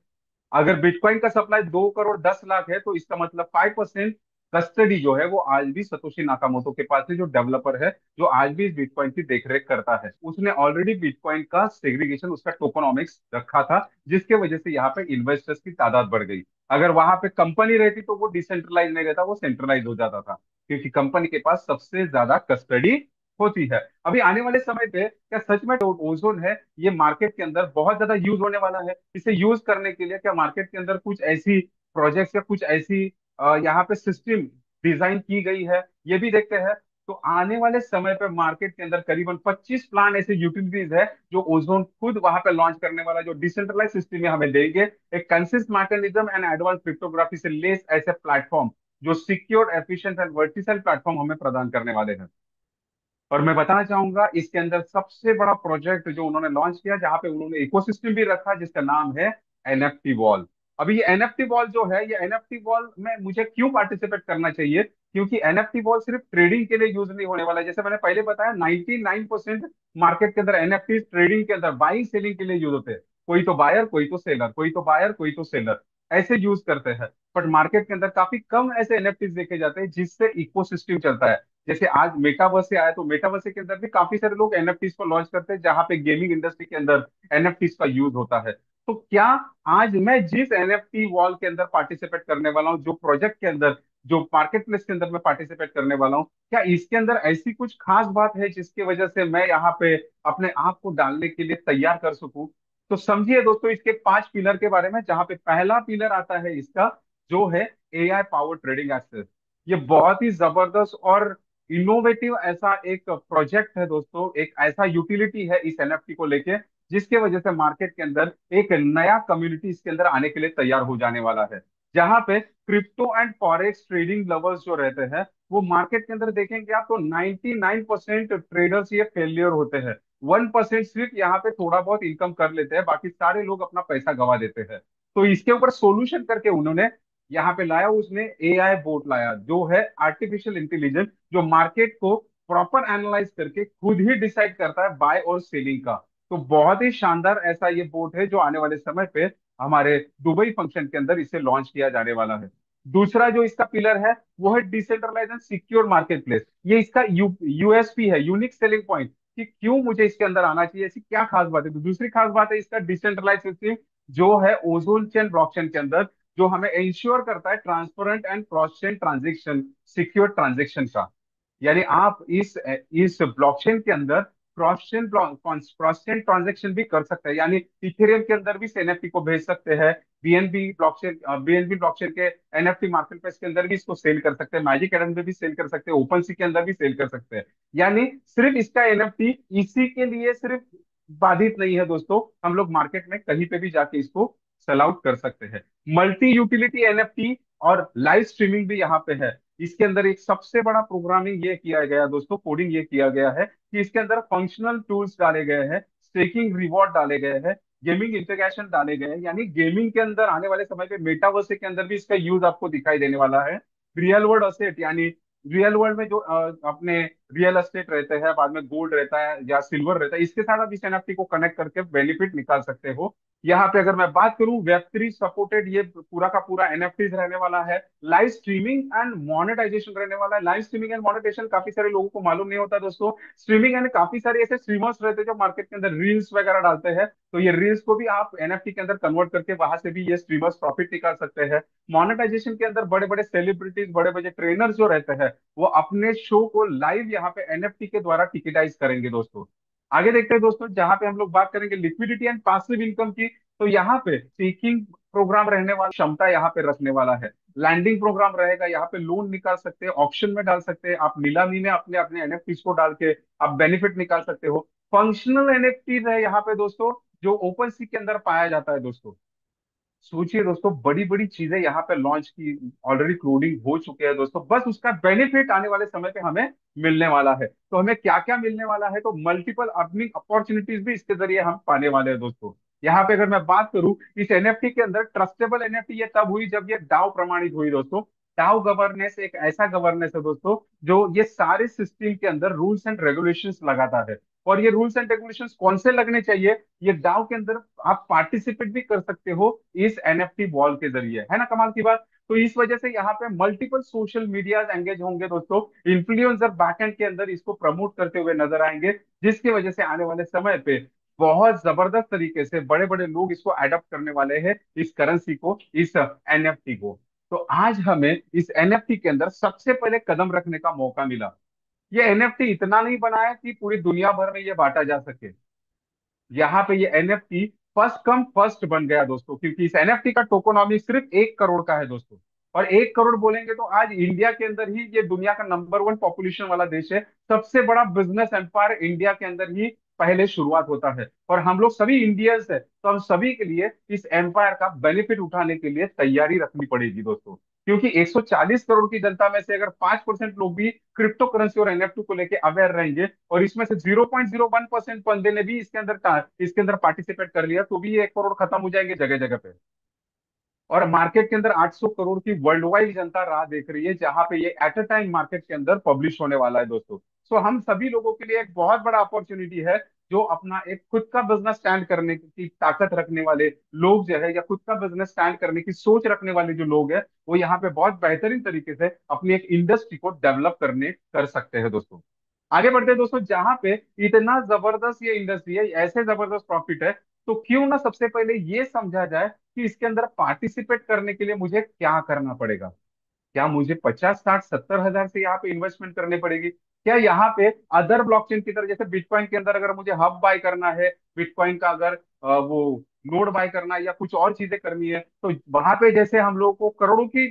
अगर बिटकॉइन का सप्लाई 2 करोड़ 10 लाख है, तो इसका मतलब 5% कस्टडी जो है वो आज भी सतोशी नाकामोटो के पास है, जो डेवलपर है, जो आज भी इस बिटकॉइन की देखरेख करता है। उसने ऑलरेडी बिटकॉइन का सेग्रीगेशन, उसका टोकोनॉमिक्स रखा था, जिसके वजह से यहाँ पे इन्वेस्टर्स की तादाद बढ़ गई। अगर वहां पे कंपनी रहती तो वो डिसेंट्रलाइज नहीं रहता, वो सेंट्रलाइज हो जाता था, क्योंकि कंपनी के पास सबसे ज्यादा कस्टडी होती है। अभी आने वाले समय पे क्या सच में ओजोन है ये मार्केट के अंदर बहुत ज्यादा यूज होने वाला है? इसे यूज करने के लिए क्या मार्केट के अंदर कुछ ऐसी प्रोजेक्ट्स या कुछ ऐसी यहाँ पे सिस्टम डिजाइन की गई है, ये भी देखते हैं। तो आने वाले समय पे मार्केट के अंदर करीबन 25 प्लान ऐसे यूटिलिटीज है जो ओजोन खुद वहां पे लॉन्च करने वाला, जो डिसेंट्रलाइज सिस्टम में हमें देंगे, एक consist mechanism and advance cryptography से लेस ऐसे प्लेटफॉर्म, जो सिक्योर एफिशिएंट एंड वर्टिसल प्लेटफॉर्म हमें प्रदान करने वाले हैं। और मैं बताना चाहूंगा इसके अंदर सबसे बड़ा प्रोजेक्ट जो उन्होंने लॉन्च किया, जहां पे उन्होंने इकोसिस्टम भी रखा, जिसका नाम है एनएफटी वॉल। अभी ये एनएफटी वॉल जो है, ये एनएफटी वॉल में मुझे क्यों पार्टिसिपेट करना चाहिए? क्योंकि एनएफटी वॉल सिर्फ ट्रेडिंग के लिए यूज नहीं होने वाला है। जैसे मैंने पहले बताया, 99% मार्केट के अंदर एनएफटी ट्रेडिंग के अंदर बाइंग सेलिंग के लिए यूज होते हैं। कोई तो बायर, कोई तो सेलर, कोई तो बायर, कोई तो सेलर, ऐसे यूज करते हैं। बट मार्केट के अंदर काफी कम ऐसे एनएफटीज देखे जाते हैं जिससे इकोसिस्टम चलता है। जैसे आज मेटावर्स से आया, तो मेटावर्स के अंदर भी काफी सारे लोग एनएफटीज को लॉन्च करते हैं, जहां पे गेमिंग इंडस्ट्री के अंदर एनएफटीज का यूज होता है। तो क्या आज मैं जिस एनएफटी वॉल के अंदर पार्टिसिपेट करने वाला हूँ, जो प्रोजेक्ट के अंदर, जो मार्केट प्लेस के अंदर मैं पार्टिसिपेट करने वाला हूँ, क्या इसके अंदर ऐसी कुछ खास बात है जिसकी वजह से मैं यहाँ पे अपने आप को डालने के लिए तैयार कर सकूं? तो समझिए दोस्तों इसके 5 पिलर के बारे में, जहां पे पहला पिलर आता है इसका, जो है एआई पावर ट्रेडिंग एक्सेस। ये बहुत ही जबरदस्त और इनोवेटिव ऐसा एक प्रोजेक्ट है दोस्तों, एक ऐसा यूटिलिटी है इस एनएफटी को लेके, जिसके वजह से मार्केट के अंदर एक नया कम्युनिटी इसके अंदर आने के लिए तैयार हो जाने वाला है। जहां पे crypto and forex trading lovers जो रहते हैं, वो मार्केट के अंदर देखेंगे आप तो 99% ट्रेडर्स ये फेलियर होते हैं। 1% सिर्फ यहाँ पे थोड़ा बहुत इनकम कर लेते हैं, बाकी सारे लोग अपना पैसा गंवा देते हैं। तो इसके ऊपर सोल्यूशन करके उन्होंने यहाँ पे लाया, उसने एआई बोट लाया, जो है आर्टिफिशियल इंटेलिजेंस, जो मार्केट को प्रॉपर एनालाइज करके खुद ही डिसाइड करता है बाय और सेलिंग का। तो बहुत ही शानदार ऐसा ये बोट है, जो आने वाले समय पे हमारे दुबई फंक्शन के अंदर इसे लॉन्च किया जाने वाला है। दूसरा जो इसका पिलर है वो है decentralize and secure market place. ये इसका यूएसपी है, यूनिक सेलिंग पॉइंट, कि क्यों मुझे इसके अंदर आना चाहिए, ऐसी क्या खास बात है। तो दूसरी खास बात है इसका डिसेंट्रलाइज सिस्टम, जो है ओजोन चेन ब्लॉकचेन के अंदर, जो हमें इंश्योर करता है transparent and cross chain transaction, secure transaction का। यानी आप इस ब्लॉकचेन के अंदर क्रॉस चेन ट्रांजेक्शन भी कर सकते हैं। यानी इथेरियम के अंदर भी एनएफटी को भेज सकते हैं, बीएनबी ब्लॉकचेन के एनएफटी मार्केट प्लेस के अंदर भी इसको सेल कर सकते हैं, मैजिक एडम में भी सेल कर सकते हैं, ओपन सी के अंदर भी सेल कर सकते हैं। यानी सिर्फ इसका एनएफटी इसी के लिए सिर्फ बाधित नहीं है दोस्तों, हम लोग मार्केट में कहीं पे भी जाके इसको सेल आउट कर सकते हैं। मल्टी यूटिलिटी एनएफटी और लाइव स्ट्रीमिंग भी यहाँ पे है। इसके अंदर एक सबसे बड़ा प्रोग्रामिंग ये किया गया है दोस्तों, कोडिंग ये किया गया है कि इसके अंदर फंक्शनल टूल्स डाले गए हैं, स्टेकिंग रिवॉर्ड डाले गए हैं, गेमिंग इंटीग्रेशन डाले गए हैं। यानी गेमिंग के अंदर आने वाले समय पे मेटावर्स के अंदर भी इसका यूज आपको दिखाई देने वाला है। रियल वर्ल्ड असेट, यानी रियल वर्ल्ड में जो अपने रियल एस्टेट रहते हैं, बाद में गोल्ड रहता है या सिल्वर रहता है, इसके साथ आप इस एनएफटी को कनेक्ट करके बेनिफिट निकाल सकते हो। यहाँ पे अगर मैं बात करूं, वेब3 सपोर्टेड ये पूरा का पूरा एनएफटीज रहने वाला है। लाइव स्ट्रीमिंग एंड मोनेटाइजेशन रहने वाला है। लाइव स्ट्रीमिंग एंड मोनेटाइजेशन काफी सारे लोगों को मालूम नहीं होता दोस्तों। स्ट्रीमिंग यानी काफी सारे ऐसे स्ट्रीमर्स रहते हैं जो मार्केट के अंदर रील्स वगैरह डालते हैं, तो ये रील्स को भी आप एनएफटी के अंदर कन्वर्ट करके वहां से भी ये स्ट्रीमर्स प्रॉफिट निकाल सकते हैं। मोनेटाइजेशन के अंदर बड़े बड़े सेलिब्रिटीज, बड़े बड़े ट्रेनर्स जो रहते हैं, वो अपने शो को लाइव यहाँ पे एनएफटी के द्वारा टिकटाइज करेंगे दोस्तों। आगे देखते हैं दोस्तों, जहां पे हम लोग बात करेंगे लिक्विडिटी एंड पासिव इनकम की, तो यहाँ पे स्टेकिंग प्रोग्राम रहने वाला, क्षमता यहाँ पे रखने वाला है। लैंडिंग प्रोग्राम रहेगा, यहाँ पे लोन निकाल सकते हैं, ऑप्शन में डाल सकते हैं आप, नीलामी में अपने अपने एनएफटी को डाल के आप बेनिफिट निकाल सकते हो। फंक्शनल एनएफटी है यहाँ पे दोस्तों, जो ओपन सी के अंदर पाया जाता है दोस्तों। सोचिए दोस्तों, बड़ी बड़ी चीजें यहाँ पे लॉन्च की, ऑलरेडी कोडिंग हो चुके हैं दोस्तों, बस उसका बेनिफिट आने वाले समय पे हमें मिलने वाला है। तो हमें क्या क्या मिलने वाला है, तो मल्टीपल अर्निंग अपॉर्चुनिटीज भी इसके जरिए हम पाने वाले हैं दोस्तों। यहाँ पे अगर मैं बात करूं, इस एनएफटी के अंदर ट्रस्टेबल एनएफटी ये तब हुई जब ये डाउ प्रमाणित हुई दोस्तों। डाउ गवर्नेंस एक ऐसा गवर्नेंस है दोस्तों, जो ये सारे सिस्टम के अंदर रूल्स एंड रेगुलेशंस लगाता है। और ये रूल्स एंड रेगुलेशंस कौन से लगने चाहिए, ये डाउ के अंदर आप पार्टिसिपेट भी कर सकते हो इस एनएफटी वॉल के जरिए, है ना कमाल की बात। तो इस वजह से यहाँ पे मल्टीपल सोशल मीडिया एंगेज होंगे दोस्तों। इन्फ्लुएंसर बैकएंड के अंदर इसको प्रमोट करते हुए नजर आएंगे, जिसकी वजह से आने वाले समय पे बहुत जबरदस्त तरीके से बड़े बड़े लोग इसको एडॉप्ट करने वाले हैं, इस करेंसी को, इस एनएफटी को। तो आज हमें इस एनएफटी के अंदर सबसे पहले कदम रखने का मौका मिला। ये एनएफटी इतना नहीं बनाया कि पूरी दुनिया भर में ये बांटा जा सके। यहाँ पे ये एनएफटी फर्स्ट कम फर्स्ट बन गया दोस्तों, क्योंकि इस एनएफटी का टोकोनॉमी सिर्फ 1 करोड़ का है दोस्तों। और 1 करोड़ बोलेंगे तो आज इंडिया के अंदर ही ये दुनिया का नंबर 1 पॉपुलेशन वाला देश है। सबसे बड़ा बिजनेस एम्पायर इंडिया के अंदर ही पहले शुरुआत होता है, और हम लोग सभी इंडियंस है, तो हम सभी के लिए इस एम्पायर का बेनिफिट उठाने के लिए तैयारी रखनी पड़ेगी दोस्तों। क्योंकि 140 करोड़ की जनता में से अगर 5% लोग भी क्रिप्टो करेंसी और एनएफटी को लेके अवेयर रहेंगे, और इसमें से 0.01% बंदे ने भी इसके अंदर पार्टिसिपेट कर लिया, तो भी ये 1 करोड़ खत्म हो जाएंगे जगह जगह पे। और मार्केट के अंदर 800 करोड़ की वर्ल्ड वाइड जनता राह देख रही है, जहां पे ये एट अ टाइम मार्केट के अंदर पब्लिश होने वाला है दोस्तों। सो हम सभी लोगों के लिए एक बहुत बड़ा अपॉर्चुनिटी है, जो अपना एक खुद का बिजनेस स्टैंड करने की ताकत रखने वाले लोग जो है, या खुद का बिजनेस स्टैंड करने की सोच रखने वाले जो लोग हैं, वो यहाँ पे बहुत बेहतरीन तरीके से अपनी एक इंडस्ट्री को डेवलप करने कर सकते हैं दोस्तों। आगे बढ़ते हैं दोस्तों, जहां पे इतना जबरदस्त ये इंडस्ट्री है, ऐसे जबरदस्त प्रॉफिट है, तो क्यों ना सबसे पहले ये समझा जाए कि इसके अंदर पार्टिसिपेट करने के लिए मुझे क्या करना पड़ेगा। क्या मुझे 50 60 70 हजार से यहाँ पे इन्वेस्टमेंट करनी पड़ेगी? क्या यहाँ पे अदर ब्लॉकचेन की तरह, जैसे बिटकॉइन के अंदर अगर मुझे हब बाय करना है, बिटकॉइन का अगर वो नोड बाय करना है या कुछ और चीजें करनी है, तो वहां पे जैसे हम लोगों को करोड़ों की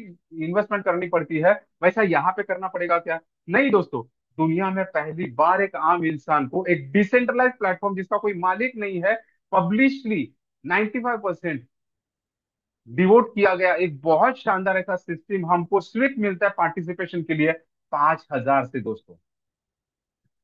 इन्वेस्टमेंट करनी पड़ती है, वैसा यहाँ पे करना पड़ेगा क्या? नहीं दोस्तों। दुनिया में पहली बार एक आम इंसान को एक डिसेंट्रलाइज प्लेटफॉर्म, जिसका कोई मालिक नहीं है, पब्लिशली 95% डिवोट किया गया एक बहुत शानदार ऐसा सिस्टम हमको सिर्फ मिलता है पार्टिसिपेशन के लिए 5,000 से दोस्तों।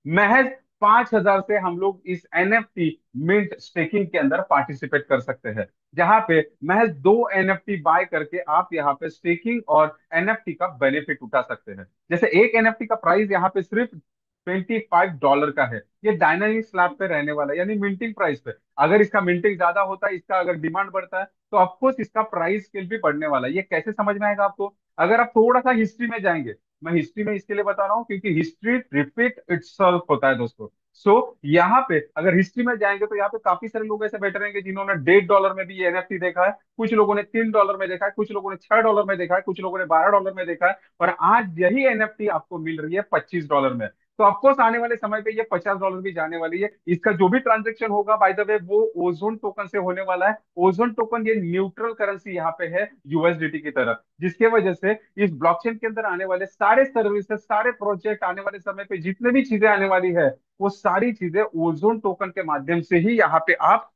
महज 5,000 से हम लोग इस एनएफटी मिंट स्टेकिंग के अंदर पार्टिसिपेट कर सकते हैं, जहां पे महज 2 एनएफटी बाय करके आप यहाँ पे स्टेकिंग और एनएफटी का बेनिफिट उठा सकते हैं। जैसे एक एनएफटी का प्राइस यहाँ पे सिर्फ $25 का है। ये डायनामिक स्लैब पे रहने वाला है, यानी मिंटिंग प्राइस पे। अगर इसका मिंटिंग ज्यादा होता है, इसका अगर डिमांड बढ़ता है, तो ऑफकोर्स इसका प्राइस स्केल भी बढ़ने वाला है। ये कैसे समझ में आएगा आपको? अगर आप थोड़ा सा हिस्ट्री में जाएंगे, मैं हिस्ट्री में इसके लिए बता रहा हूँ क्योंकि हिस्ट्री रिपीट इटसेल्फ होता है दोस्तों। सो यहाँ पे अगर हिस्ट्री में जाएंगे, तो यहाँ पे काफी सारे लोग ऐसे बैठे रहेंगे जिन्होंने $1.5 में भी ये एनएफटी देखा है, कुछ लोगों ने $3 में देखा है, कुछ लोगों ने $6 में देखा है, कुछ लोगों ने $12 में देखा है, और आज यही एनएफटी आपको मिल रही है $25 में। तो ऑफकोर्स आने वाले समय पे ये $50 भी जाने वाली है। इसका जो भी ट्रांजेक्शन होगा, बाय द वे, वो ओजोन टोकन से होने वाला है। ओजोन टोकन ये न्यूट्रल करेंसी यहाँ पे है यूएसडीटी की तरह, जिसके वजह से इस ब्लॉकचेन के अंदर आने वाले सारे सर्विसेज, सारे प्रोजेक्ट, आने वाले समय पे जितने भी चीजें आने वाली है, वो सारी चीजें ओजोन टोकन के माध्यम से ही यहाँ पे आप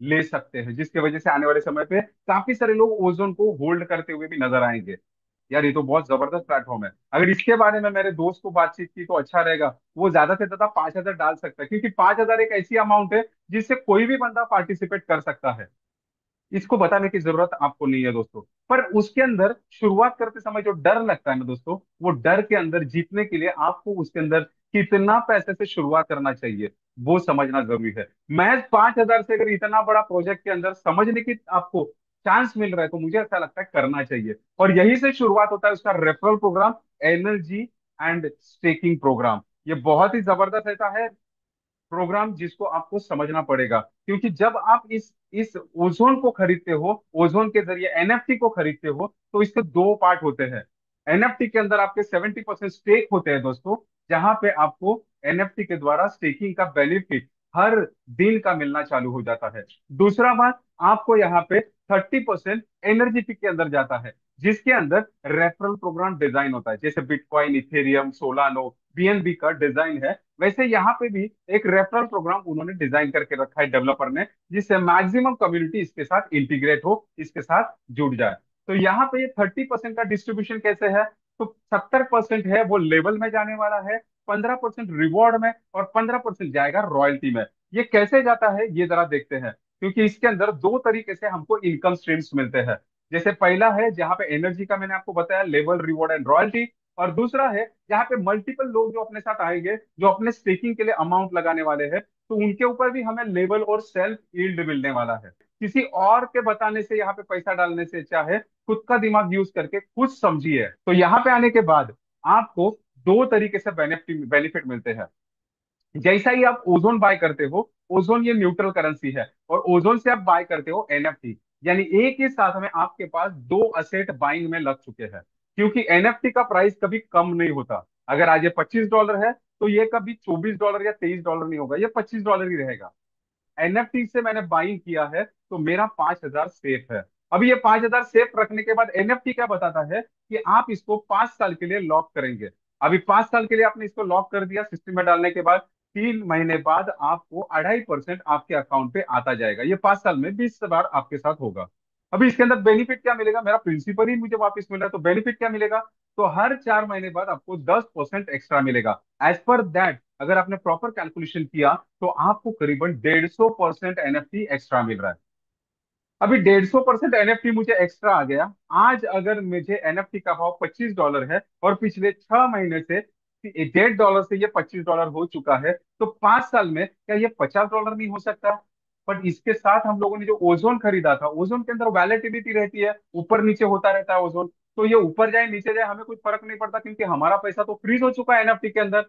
ले सकते हैं, जिसकी वजह से आने वाले समय पे काफी सारे लोग ओजोन को होल्ड करते हुए भी नजर आएंगे। यार ये तो बहुत जबरदस्त प्लेटफॉर्म है। अगर इसके बारे में मेरे दोस्त को बातचीत की तो अच्छा रहेगा। वो ज्यादा से ज्यादा 5,000 डाल सकता है, क्योंकि 5,000 एक ऐसी अमाउंट है जिससे कोई भी बंदा पार्टिसिपेट कर सकता है। इसको बताने की जरूरत आपको नहीं है दोस्तों। पर उसके अंदर शुरुआत करते समय जो डर लगता है ना दोस्तों, वो डर के अंदर जीतने के लिए आपको उसके अंदर कितना पैसे से शुरुआत करना चाहिए वो समझना जरूरी है। महज 5,000 से अगर इतना बड़ा प्रोजेक्ट के अंदर समझने की आपको चांस मिल रहा है, तो मुझे ऐसा लगता है करना चाहिए। और यही से शुरुआत होता है उसका referral programme, energy and staking programme. ये बहुत ही जबरदस्त ऐसा है प्रोग्राम जिसको आपको समझना पड़ेगा, क्योंकि जब आप इस ओजोन को खरीदते हो, ओजोन के जरिए एनएफटी को खरीदते हो, तो इसके दो पार्ट होते हैं। एनएफटी के अंदर आपके 70% स्टेक होते हैं दोस्तों, जहां पे आपको एनएफटी के द्वारा स्टेकिंग का बेनिफिट हर दिन का मिलना चालू हो जाता है। दूसरा बात, आपको यहाँ पे 30% एनर्जी के अंदर जाता है, जिसके अंदर रेफरल प्रोग्राम डिजाइन होता है। जैसे बिटकॉइन, इथेरियम, सोलानो, बीएनबी का डिजाइन है, वैसे यहाँ पे भी एक रेफरल प्रोग्राम उन्होंने डिजाइन करके रखा है डेवलपर ने, जिससे मैक्सिमम कम्युनिटी इसके साथ इंटीग्रेट हो, इसके साथ जुड़ जाए। तो यहाँ पे ये 30% का डिस्ट्रीब्यूशन कैसे है? तो 70% है वो लेवल में जाने वाला है, 15% रिवॉर्ड में, और 15% जाएगा रॉयल्टी में। ये कैसे जाता है ये जरा देखते हैं, क्योंकि इसके अंदर दो तरीके से हमको इनकम स्ट्रीम्स मिलते हैं। जैसे पहला है जहां पे एनर्जी का मैंने आपको बताया, लेवल, रिवॉर्ड एंड रॉयल्टी। और दूसरा है जहाँ पे मल्टीपल लोग जो अपने साथ आएंगे, जो अपने स्टेकिंग के लिए अमाउंट लगाने वाले हैं, तो उनके ऊपर भी हमें लेवल और सेल्फ यील्ड मिलने वाला है। किसी और के बताने से, यहाँ पे पैसा डालने से चाहे खुद का दिमाग यूज करके कुछ समझिए। तो यहाँ पे आने के बाद आपको दो तरीके से बेनिफिट बेनिफिट मिलते हैं। जैसा ही आप ओजोन बाय करते हो, ओजोन ये न्यूट्रल करेंसी है, और ओजोन से आप बाय करते हो एनएफटी, यानी एक ही साथ में आपके पास दो असेट बाइंग में लग चुके हैं। क्योंकि एनएफटी का प्राइस कभी कम नहीं होता। अगर आज ये $25 है, तो ये कभी $24 या $23 नहीं होगा, ये $25 ही रहेगा। एनएफटी से मैंने बाइंग किया है, तो मेरा 5,000 सेफ है। अभी ये 5,000 सेफ रखने के बाद एनएफटी क्या बताता है कि आप इसको 5 साल के लिए लॉक करेंगे। अभी 5 साल के लिए आपने इसको लॉक कर दिया सिस्टम में डालने के बाद, 3 महीने बाद आपको 2.5% आपके अकाउंट पे आता जाएगा। ये 5 साल में 20 बार आपके साथ होगा। अभी इसके अंदर बेनिफिट क्या मिलेगा? मेरा प्रिंसिपल ही मुझे वापस मिल रहा है, तो बेनिफिट क्या मिलेगा? तो हर 4 महीने बाद आपको 10% एक्स्ट्रा मिलेगा। एज पर दैट, अगर आपने प्रॉपर कैलकुलेशन किया, तो आपको करीबन 150% एनएफटी एक्स्ट्रा मिल रहा है। अभी 150% एनएफटी मुझे एक्स्ट्रा आ गया। आज अगर मुझे एनएफटी का भाव $25 है, और पिछले 6 महीने से $1.5 से ये $25 हो चुका है, तो 5 साल में क्या ये $50 नहीं हो सकता? बट इसके साथ हम लोगों ने जो ओजोन खरीदा था, ओजोन के अंदर वैलेटिलिटी रहती है, ऊपर नीचे होता रहता है ओजोन। तो ये ऊपर जाए नीचे जाए हमें कुछ फर्क नहीं पड़ता, क्योंकि हमारा पैसा तो फ्रीज हो चुका है एनएफटी के अंदर।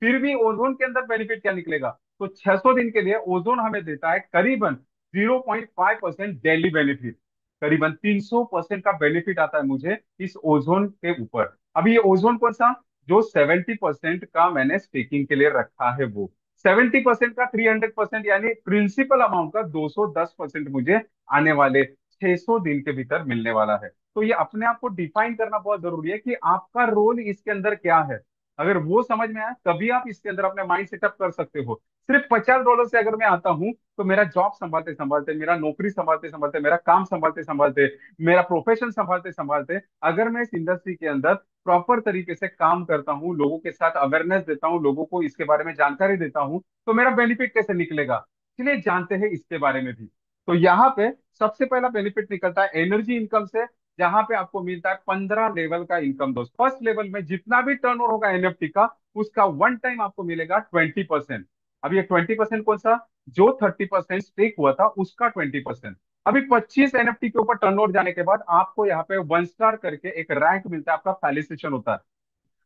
फिर भी ओजोन के अंदर बेनिफिट क्या निकलेगा? तो 600 दिन के लिए ओजोन हमें देता है करीबन 0.5% डेली बेनिफिट। करीबन 300% का बेनिफिट आता है मुझे इस ओजोन के ऊपर। अभी ये ओजोन कौन सा? जो 70% का मैंने स्टेकिंग के लिए रखा है, वो 70% का 300%, यानी प्रिंसिपल अमाउंट का 210% मुझे आने वाले 600 दिन के भीतर मिलने वाला है। तो ये अपने आप को डिफाइन करना बहुत जरूरी है कि आपका रोल इसके अंदर क्या है। अगर वो समझ में आए, तभी आप इसके अंदर अपने माइंड सेटअप कर सकते हो। सिर्फ $50 से अगर मैं आता हूं, तो मेरा जॉब संभालते संभालते, मेरा नौकरी संभालते संभालते, मेरा काम संभालते संभालते, मेरा प्रोफेशन संभालते संभालते, अगर मैं इस इंडस्ट्री के अंदर प्रॉपर तरीके से काम करता हूँ, लोगों के साथ अवेयरनेस देता हूँ, लोगों को इसके बारे में जानकारी देता हूँ, तो मेरा बेनिफिट कैसे निकलेगा? चलिए जानते हैं इसके बारे में भी। तो यहाँ पे सबसे पहला बेनिफिट निकलता है एनर्जी इनकम से, जहां पे आपको मिलता है 15 लेवल का इनकम। दोस्त, फर्स्ट लेवल में जितना भी टर्नओवर होगा एनएफटी का, उसका वन टाइम आपको मिलेगा 20%। अब ये 20% कौन सा? जो 30% स्टेक हुआ था उसका 20%। अभी 25 एनएफटी के ऊपर टर्नओवर जाने के बाद आपको यहाँ पे 1 स्टार करके एक रैंक मिलता है, आपका फैलिसिटेशन होता है।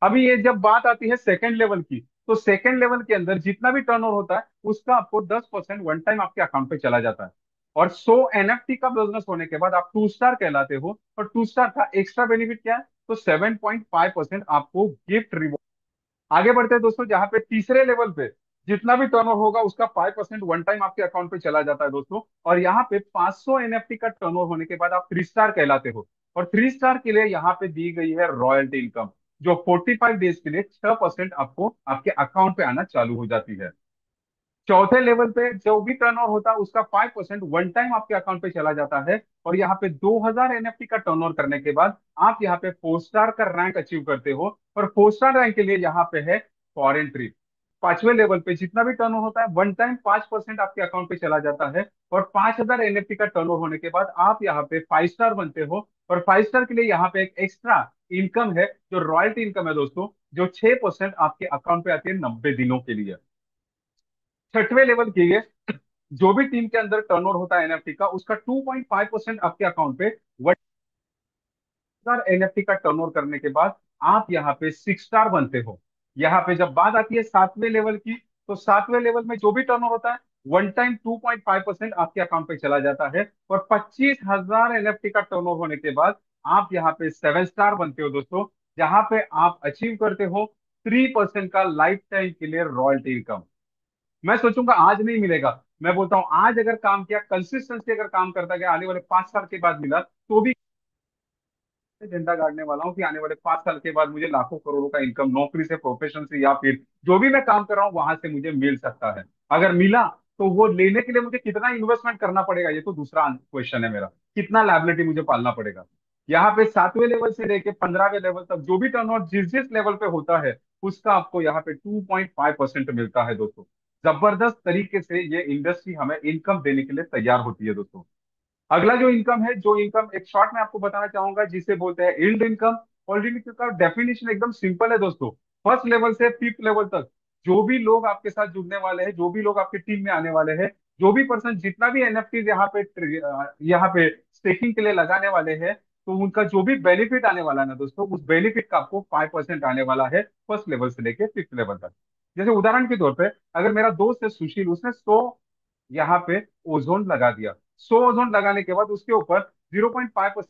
अभी ये जब बात आती है सेकंड लेवल की, तो सेकंड लेवल के अंदर जितना भी टर्नओवर होता है, उसका आपको 10% वन टाइम आपके अकाउंट पे चला जाता है। और 100 एनएफटी का बिजनेस होने के बाद आप 2 स्टार कहलाते हो। और 2 स्टार का एक्स्ट्रा बेनिफिट क्या है? तो 7.5% आपको गिफ्ट रिवॉर्ड। आगे बढ़ते हैं दोस्तों, जहां पे तीसरे लेवल पे जितना भी टर्नओवर होगा उसका 5% वन टाइम आपके अकाउंट पे चला जाता है दोस्तों। और यहाँ पे 500 एनएफटी का टर्नओवर होने के बाद आप 3 स्टार कहलाते हो। और 3 स्टार के लिए यहाँ पे दी गई है रॉयल्टी इनकम, जो 45 डेज के लिए 6% आपको आपके अकाउंट पे आना चालू हो जाती है। चौथे लेवल पे जो भी टर्नओवर होता है उसका 5% वन टाइम आपके अकाउंट पे चला जाता है। और यहाँ पे 2000 एनएफटी का टर्नओवर करने के बाद आप यहाँ पे 4 स्टार का रैंक अचीव करते हो। और 4 स्टार रैंक के लिए यहाँ पे है फॉरेन ट्रिप। पांचवें लेवल पे जितना भी टर्नओवर होता है वन टाइम 5% आपके अकाउंट पे चला जाता है। और 5000 एनएफटी का टर्नओवर होने के बाद आप यहाँ पे 5 स्टार बनते हो। और 5 स्टार के लिए यहाँ पे एक एक्स्ट्रा इनकम है जो रॉयल्टी इनकम है दोस्तों, जो 6% आपके अकाउंट पे आती है 90 दिनों के लिए। छठवें लेवल के लिए जो भी टीम के अंदर टर्नओवर होता है एनएफटी का उसका 2.5% आपके अकाउंट पे 1000 एनएफटी का टर्नओवर करने के बाद आप यहाँ पे 6 स्टार बनते हो। यहाँ पे जब बात आती है सातवें लेवल की, तो सातवें लेवल में जो भी टर्नओवर होता है वन टाइम 2.5% आपके अकाउंट पे चला जाता है। और 25,000 एनएफटी का टर्नओवर होने के बाद आप यहाँ पे 7 स्टार बनते हो दोस्तों, जहां पे आप अचीव करते हो 3% का लाइफ टाइम के लिए रॉयल्टी इनकम। मैं सोचूंगा आज नहीं मिलेगा, मैं बोलता हूँ आज अगर काम किया, कंसिस्टेंसी अगर काम करता गया, आने वाले 5 साल के बाद मिला तो भी झंडा गाड़ने वाला हूँ कि आने वाले 5 साल के बाद मुझे लाखों करोड़ों का इनकम नौकरी से, प्रोफेशन से, या फिर जो भी मैं काम कर रहा हूँ वहां से मुझे मिल सकता है। अगर मिला तो वो लेने के लिए मुझे कितना इन्वेस्टमेंट करना पड़ेगा, ये तो दूसरा क्वेश्चन है मेरा। कितना लायबिलिटी मुझे पालना पड़ेगा। यहाँ पे सातवें लेवल से लेके 15वें लेवल तक जो भी टर्नओवर जिस जिस लेवल पे होता है उसका आपको यहाँ पे 2.5% मिलता है दोस्तों। जबरदस्त तरीके से ये इंडस्ट्री हमें इनकम देने के लिए तैयार होती है दोस्तों। अगला जो इनकम है, जो इनकम एक शॉर्ट में आपको बताना चाहूंगा जिसे बोलते हैं यील्ड इनकम। और यील्ड इनकम का डेफिनेशन एकदम सिंपल है दोस्तों। फर्स्ट लेवल से फिफ्थ लेवल तक जो भी लोग आपके साथ जुड़ने वाले हैं, जो भी लोग आपकी टीम में आने वाले हैं, जो भी पर्सन जितना भी एनएफटी यहाँ पे स्टेकिंग के लिए लगाने वाले हैं, तो उनका जो भी बेनिफिट आने वाला है ना दोस्तों, उस बेनिफिट का आपको 5% आने वाला है फर्स्ट लेवल से लेके फिफ्थ लेवल तक। जैसे उदाहरण के तौर पे अगर मेरा दोस्त है सुशील, उसने 100 यहाँ पे ओजोन लगा दिया। 100 ओजोन लगाने के बाद उसके ऊपर 0.5%,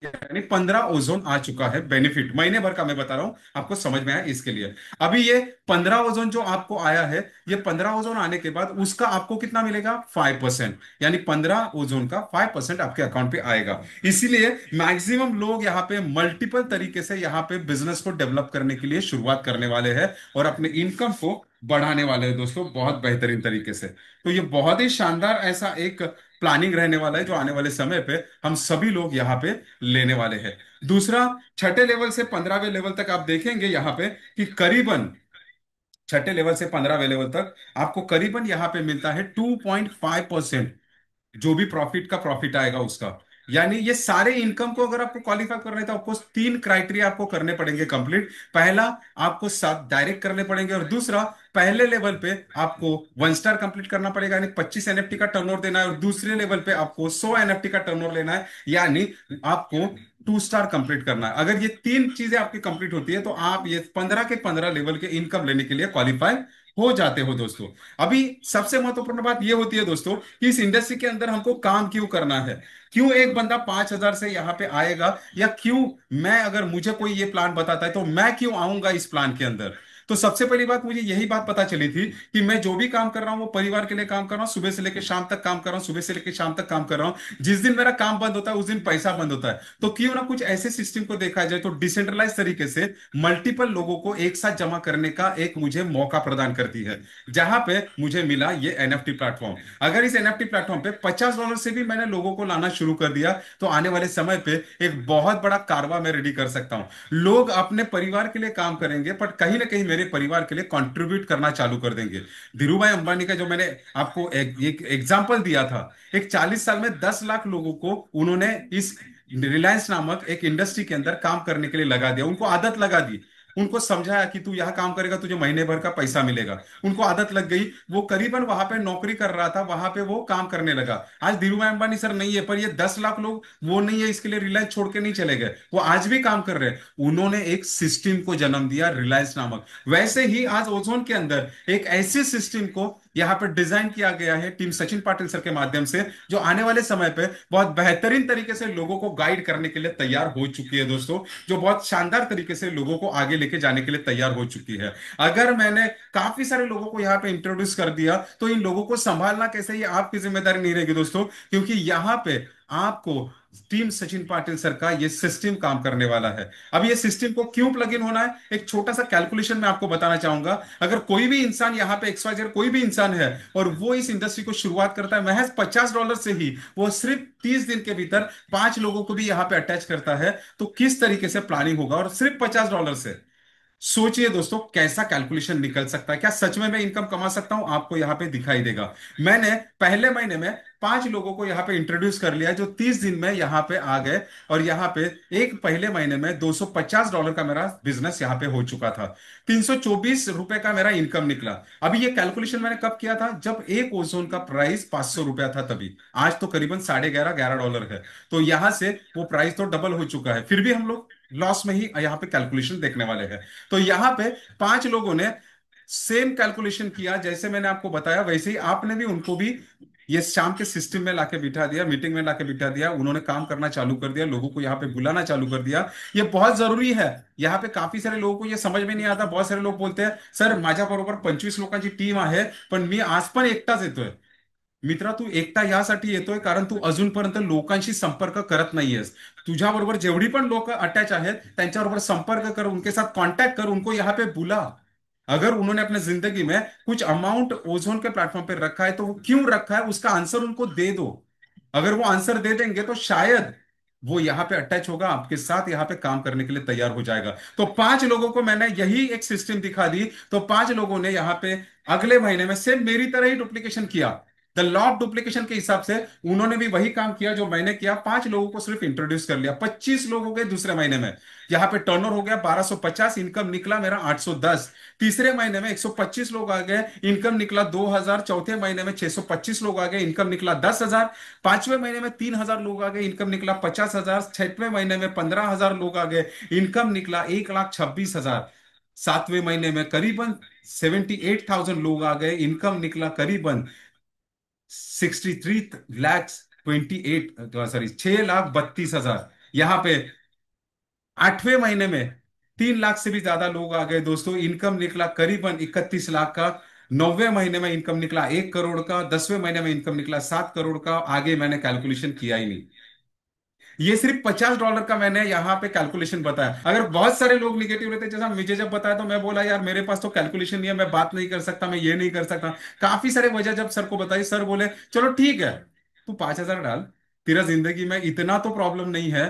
यानी 15 ओजोन आ चुका है बेनिफिट, महीने भर का मैं बता रहा हूं, आपको समझ में आया इसके लिए। अभी ये 15 ओजोन जो आपको आया है, ये 15 ओजोन आने के बाद उसका आपको कितना मिलेगा? 5%। यानी 15 ओजोन का 5% आपके अकाउंट पे आएगा। इसीलिए मैक्सिमम लोग यहाँ पे मल्टीपल तरीके से यहाँ पे बिजनेस को डेवलप करने के लिए शुरुआत करने वाले हैं और अपने इनकम को बढ़ाने वाले हैं दोस्तों, बहुत बेहतरीन तरीके से। तो ये बहुत ही शानदार ऐसा एक प्लानिंग रहने वाला है जो आने वाले समय पे हम सभी लोग यहाँ पे लेने वाले हैं। दूसरा, छठे लेवल से 15वें लेवल तक आप देखेंगे यहाँ पे कि करीबन छठे लेवल से 15वें लेवल तक आपको करीबन यहाँ पे मिलता है 2.5%। जो भी प्रॉफिट का प्रॉफिट आएगा उसका, यानी ये सारे इनकम को अगर आपको क्वालिफाई करना है तो आपको 3 क्राइटेरिया आपको करने पड़ेंगे कंप्लीट। पहला, आपको 7 डायरेक्ट करने पड़ेंगे, और दूसरा, पहले लेवल पे आपको 1 स्टार कंप्लीट करना पड़ेगा यानी 25 एनएफटी का टर्नओवर देना है, और दूसरे लेवल पे आपको 100 एनएफटी का टर्नओवर लेना है यानी आपको 2 स्टार कंप्लीट करना है। अगर ये 3 चीजें आपकी कंप्लीट होती है तो आप ये 15 के 15 लेवल के इनकम लेने के लिए क्वालिफाई हो जाते हो दोस्तों। अभी सबसे महत्वपूर्ण बात यह होती है दोस्तों कि इस इंडस्ट्री के अंदर हमको काम क्यों करना है। क्यों एक बंदा 5,000 से यहाँ पे आएगा, या क्यों मैं, अगर मुझे कोई ये प्लान बताता है तो मैं क्यों आऊंगा इस प्लान के अंदर। तो सबसे पहली बात, मुझे यही बात पता चली थी कि मैं जो भी काम कर रहा हूं वो परिवार के लिए काम कर रहा हूं, सुबह से लेकर शाम तक काम कर रहा हूं, सुबह से लेकर शाम तक काम कर रहा हूं। जिस दिन मेरा काम बंद होता है उस दिन पैसा बंद होता है। तो क्यों ना कुछ ऐसे सिस्टम को देखा जाए तो डिसेंट्रलाइज तरीके से मल्टीपल लोगों को एक साथ जमा करने का एक मुझे मौका प्रदान करती है, जहां पे मुझे मिला ये एनएफटी प्लेटफॉर्म। अगर इस एनएफटी प्लेटफॉर्म पे $50 से भी मैंने लोगों को लाना शुरू कर दिया तो आने वाले समय पे एक बहुत बड़ा कारवा मैं रेडी कर सकता हूं। लोग अपने परिवार के लिए काम करेंगे पर कहीं ना कहीं मेरे परिवार के लिए कंट्रीब्यूट करना चालू कर देंगे। धीरू भाई अंबानी का जो मैंने आपको एक एग्जांपल दिया था, एक 40 साल में 10 लाख लोगों को उन्होंने इस रिलायंस नामक एक इंडस्ट्री के अंदर काम करने के लिए लगा दिया, उनको आदत लगा दी। उनको समझाया कि तू यहां काम करेगा तुझे महीने भर का पैसा मिलेगा। उनको आदत लग गई, वो करीबन वहां पे नौकरी कर रहा था, वहां पे वो काम करने लगा। आज धीरूभाई अंबानी सर नहीं है, पर ये 10 लाख लोग वो नहीं है इसके लिए रिलायंस छोड़ के नहीं चले गए, वो आज भी काम कर रहे हैं। उन्होंने एक सिस्टम को जन्म दिया रिलायंस नामक। वैसे ही आज ओजोन के अंदर एक ऐसे सिस्टम को यहाँ पर डिजाइन किया गया है टीम सचिन पाटिल सर के माध्यम से, जो आने वाले समय पे बहुत बेहतरीन तरीके से लोगों को गाइड करने के लिए तैयार हो चुकी है दोस्तों, जो बहुत शानदार तरीके से लोगों को आगे लेके जाने के लिए तैयार हो चुकी है। अगर मैंने काफी सारे लोगों को यहाँ पे इंट्रोड्यूस कर दिया तो इन लोगों को संभालना कैसे, ये आपकी जिम्मेदारी नहीं रहेगी दोस्तों, क्योंकि यहाँ पे आपको टीम सचिन पाटिल सर का ये सिस्टम काम करने वाला है। अब ये सिस्टम को क्यों प्लग इन होना है, एक छोटा सा कैलकुलेशन मैं आपको बताना चाहूंगा। अगर कोई भी इंसान यहाँ पे XYZ कोई भी इंसान है और वो इस इंडस्ट्री को शुरुआत करता है महज $50 से ही, वो सिर्फ 30 दिन के भीतर 5 लोगों को भी यहाँ पे अटैच करता है, तो किस तरीके से प्लानिंग होगा, और सिर्फ $50 से। सोचिए दोस्तों कैसा कैलकुलेशन निकल सकता है। क्या सच में मैं इनकम कमा सकता हूं, आपको यहां पे दिखाई देगा। मैंने पहले महीने में 5 लोगों को यहां पे इंट्रोड्यूस कर लिया जो 30 दिन में यहां पे आ गए, और यहां पे एक पहले महीने में $250 का मेरा बिजनेस यहां पे हो चुका था। ₹324 का मेरा इनकम निकला। अभी ये कैलकुलेशन मैंने कब किया था, जब एक ओजोन का प्राइस ₹500 था तभी। आज तो करीबन 11.5 $11 है। तो यहां से वो प्राइस तो डबल हो चुका है, फिर भी हम लोग लॉस में ही यहाँ पे कैलकुलेशन देखने वाले हैं। तो यहां पे 5 लोगों ने सेम कैलकुलेशन किया, जैसे मैंने आपको बताया वैसे ही आपने भी उनको भी ये शाम के सिस्टम में लाके बिठा दिया, मीटिंग में लाके बिठा दिया, उन्होंने काम करना चालू कर दिया, लोगों को यहाँ पे बुलाना चालू कर दिया। ये बहुत जरूरी है। यहाँ पे काफी सारे लोगों को ये समझ में नहीं आता। बहुत सारे लोग बोलते हैं सर माझ्या बरोबर 25 लोकांची टीम आहे, पण मी आज पण एकटाच येतोय। मित्रा, तू एकटा यासाठी येतोय कारण तू अजूनपर्यंत लोकांशी संपर्क करत नाहीयेस। तुझ्याबरोबर जेवढी पण लोक अटॅच आहेत त्यांच्याबरोबर संपर्क कर, उनके साथ कांटेक्ट कर, उनको यहाँ पे बुला। अगर उन्होंने अपने जिंदगी में कुछ अमाउंट ओजोन के प्लेटफॉर्म पे रखा है तो वो क्यों रखा है उसका आंसर उनको दे दो। अगर वो आंसर दे देंगे तो शायद वो यहाँ पे अटैच होगा आपके साथ, यहाँ पे काम करने के लिए तैयार हो जाएगा। तो 5 लोगों को मैंने यही एक सिस्टम दिखा दी, तो 5 लोगों ने यहाँ पे अगले महीने में सेम मेरी तरह ही डुप्लीकेशन किया। द लॉ ऑफ डुप्लीकेशन के हिसाब से उन्होंने भी वही काम किया जो मैंने किया। 5 लोगों को सिर्फ इंट्रोड्यूस कर लिया। 25 लोग हो गए दूसरे महीने में। यहाँ पे टर्नओवर हो गया 1250, इनकम निकला मेरा 810। तीसरे महीने में 125 लोग आ गए, इनकम निकला 2000। चौथे महीने में 625 लोग आ गए, इनकम निकला 10,000। पांचवें महीने में 3000 लोग आ गए, इनकम निकला 50,000। छठवें महीने में 15,000 लोग आ गए, इनकम निकला 1,26,000। सातवें महीने में करीबन 78,000 लोग आ गए, इनकम निकला करीबन 63 लाख 28, सॉरी 6,32,000। यहां पे आठवें महीने में 3 लाख से भी ज्यादा लोग आ गए दोस्तों, इनकम निकला करीबन 31 लाख का। नौवे महीने में इनकम निकला 1 करोड़ का। 10वें महीने में इनकम निकला 7 करोड़ का। आगे मैंने कैलकुलेशन किया ही नहीं। ये सिर्फ $50 का मैंने यहाँ पे कैलकुलेशन बताया। अगर बहुत सारे लोग निगेटिव रहते, जैसा मुझे जब बताया तो मैं बोला यार मेरे पास तो कैलकुलेशन नहीं है, मैं बात नहीं कर सकता, मैं ये नहीं कर सकता। काफी सारे वजह जब सर को बताई, सर बोले चलो ठीक है, तू 5,000 डाल, तेरा जिंदगी में इतना तो प्रॉब्लम नहीं है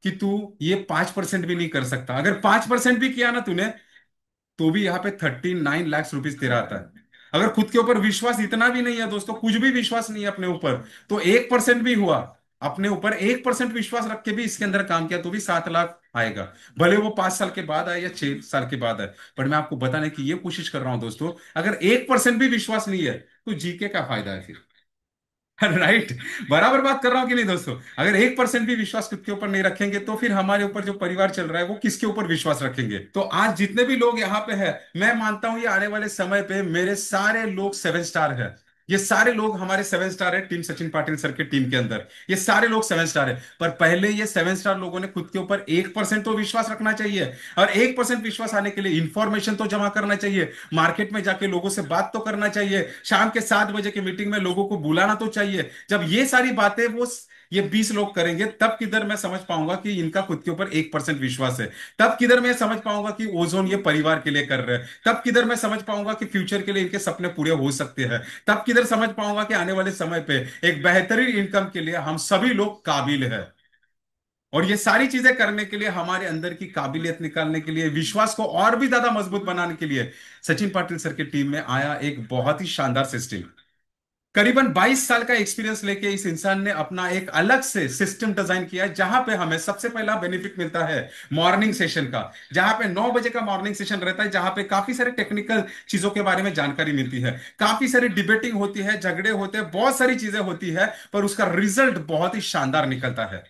कि तू ये 5% भी नहीं कर सकता। अगर 5% भी किया ना तूने, तो भी यहाँ पे 39 लाख रुपीज तेरा आता है। अगर खुद के ऊपर विश्वास इतना भी नहीं है दोस्तों, कुछ भी विश्वास नहीं है अपने ऊपर, तो 1% भी हुआ, अपने ऊपर 1% विश्वास रख के भी इसके अंदर काम किया, तो भी 7 लाख आएगा। भले वो 5 साल के बाद आए या 6 साल के बाद आए, पर मैं आपको बताने की ये कोशिश कर रहा हूं दोस्तों, अगर 1% भी विश्वास नहीं है तो जीके का फायदा है फिर। राइट। बराबर बात कर रहा हूं कि नहीं दोस्तों। अगर 1% भी विश्वास खुद के ऊपर नहीं रखेंगे तो फिर हमारे ऊपर जो परिवार चल रहा है वो किसके ऊपर विश्वास रखेंगे। तो आज जितने भी लोग यहाँ पे हैं, मैं मानता हूं ये आने वाले समय पे मेरे सारे लोग 7 स्टार है। ये सारे लोग हमारे 7 स्टार है टीम सचिन पाटिल सर के टीम के अंदर। ये सारे लोग 7 स्टार है, पर पहले ये 7 स्टार लोगों ने खुद के ऊपर 1% तो विश्वास रखना चाहिए। और 1% विश्वास आने के लिए इंफॉर्मेशन तो जमा करना चाहिए, मार्केट में जाके लोगों से बात तो करना चाहिए, शाम के 7 बजे की मीटिंग में लोगों को बुलाना तो चाहिए। जब ये सारी बातें ये 20 लोग करेंगे, तब किधर मैं समझ पाऊंगा कि इनका खुद के ऊपर 1% विश्वास है। तब किधर मैं समझ पाऊंगा कि ओजोन ये परिवार के लिए कर रहे हैं। तब किधर मैं समझ पाऊंगा कि फ्यूचर के लिए इनके सपने पूरे हो सकते हैं। तब किधर समझ पाऊंगा कि आने वाले समय पे एक बेहतरीन इनकम के लिए हम सभी लोग काबिल है। और ये सारी चीजें करने के लिए, हमारे अंदर की काबिलियत निकालने के लिए, विश्वास को और भी ज्यादा मजबूत बनाने के लिए, सचिन पाटिल सर की टीम में आया एक बहुत ही शानदार सिस्टम। करीबन 22 साल का एक्सपीरियंस लेके इस इंसान ने अपना एक अलग से सिस्टम डिजाइन किया है, जहां पे हमें सबसे पहला बेनिफिट मिलता है मॉर्निंग सेशन का। जहां पे 9 बजे का मॉर्निंग सेशन रहता है, जहां पे काफी सारे टेक्निकल चीजों के बारे में जानकारी मिलती है, काफी सारी डिबेटिंग होती है, झगड़े होते हैं, बहुत सारी चीजें होती है, पर उसका रिजल्ट बहुत ही शानदार निकलता है।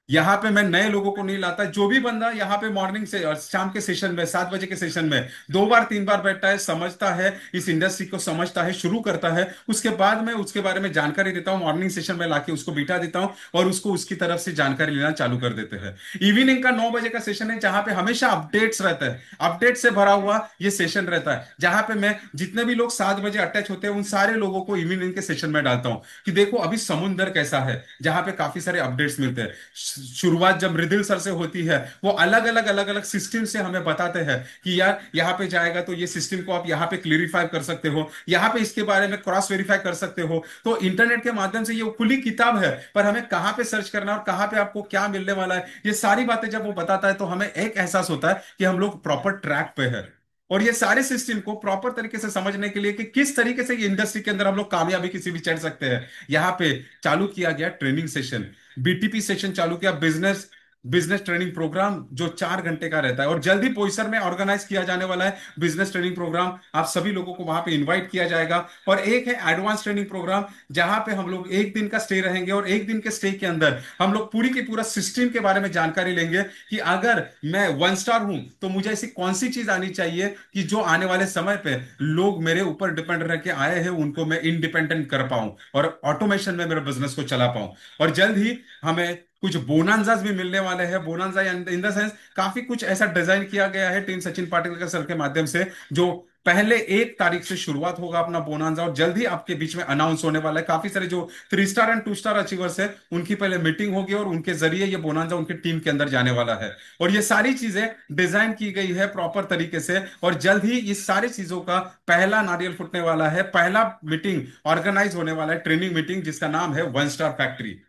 यहाँ पे मैं नए लोगों को नहीं लाता। जो भी बंदा यहाँ पे मॉर्निंग से और शाम के सेशन में 7 बजे के सेशन में 2 बार 3 बार बैठता है, समझता है, इस इंडस्ट्री को समझता है, शुरू करता है, उसके बाद मैं उसके बारे में जानकारी देता हूँ, मॉर्निंग सेशन में लाके उसको बिठा देता हूँ और उसको उसकी तरफ से जानकारी लेना चालू कर देते हैं। इवनिंग का 9 बजे का सेशन है जहां पे हमेशा अपडेट्स रहता है, अपडेट से भरा हुआ ये सेशन रहता है, जहां पे मैं जितने भी लोग 7 बजे अटैच होते हैं उन सारे लोगों को इवनिंग के सेशन में डालता हूं कि देखो अभी समुंदर कैसा है, जहां पे काफी सारे अपडेट्स मिलते हैं। शुरुआत जब मृदुल सर से होती है, वो अलग अलग सिस्टम से हमें बताते हैं कि यार यहाँ पे जाएगा तो ये सिस्टम को आप यहाँ पे क्लियरिफाई कर सकते हो, यहाँ पे इसके बारे में क्रॉस वेरीफाई कर सकते हो। तो इंटरनेट के माध्यम से ये खुली किताब है, पर हमें कहाँ पे सर्च करना है और कहाँ पे आपको क्या मिलने वाला है, ये सारी बातें जब वो बताता है तो हमें एक एहसास होता है कि हम लोग प्रॉपर ट्रैक पे है। और ये सारे सिस्टम को प्रॉपर तरीके से समझने के लिए कि किस तरीके से ये इंडस्ट्री के अंदर हम लोग कामयाबी किसी भी चढ़ सकते हैं, यहाँ पे चालू किया गया ट्रेनिंग सेशन, बीटीपी सेशन चालू किया, बिजनेस बिजनेस ट्रेनिंग प्रोग्राम जो 4 घंटे का रहता है। और जल्द ही बोईसर में ऑर्गेनाइज किया जाने वाला है बिजनेस ट्रेनिंग प्रोग्राम, आप सभी लोगों को वहां पे इनवाइट किया जाएगा। और एक है एडवांस ट्रेनिंग प्रोग्राम, जहां पे हम लोग 1 दिन का स्टे रहेंगे और 1 दिन के स्टे के अंदर हम लोग पूरी की पूरा सिस्टम के बारे में जानकारी लेंगे कि अगर मैं 1 स्टार हूं तो मुझे ऐसी कौन सी चीज आनी चाहिए कि जो आने वाले समय पे लोग मेरे ऊपर डिपेंड रह के आए हैं उनको मैं इंडिपेंडेंट कर पाऊं और ऑटोमेशन में मेरे बिजनेस को चला पाऊं। और जल्द ही हमें कुछ बोनांजास भी मिलने वाले हैं। बोनांजा इन द सेंस काफी कुछ ऐसा डिजाइन किया गया है टीम सचिन पाटिल के सर के माध्यम से, जो पहले 1 तारीख से शुरुआत होगा अपना बोनांजा और जल्द ही आपके बीच में अनाउंस होने वाला है। काफी सारे जो 3 स्टार एंड 2 स्टार अचीवर्स है उनकी पहले मीटिंग होगी और उनके जरिए ये बोनांजा उनकी टीम के अंदर जाने वाला है। और ये सारी चीजें डिजाइन की गई है प्रॉपर तरीके से और जल्द ही इस सारी चीजों का पहला नारियल फुटने वाला है, पहला मीटिंग ऑर्गेनाइज होने वाला है, ट्रेनिंग मीटिंग, जिसका नाम है 1 स्टार फैक्ट्री।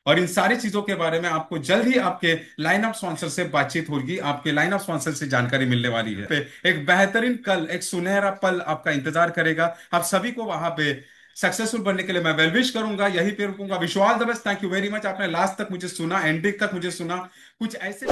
और इन सारी चीजों के बारे में आपको जल्द ही आपके लाइन ऑफ स्पॉन्सर से बातचीत होगी, आपके लाइन ऑफ स्पॉन्सर से जानकारी मिलने वाली है। एक बेहतरीन कल, एक सुनहरा पल आपका इंतजार करेगा। आप सभी को वहां पे सक्सेसफुल बनने के लिए मैं वेल विश करूंगा, यहीं पे रुकूंगा। Wish you all the best. Thank you very much, आपने लास्ट तक मुझे सुना, एंडिंग तक मुझे सुना। कुछ ऐसे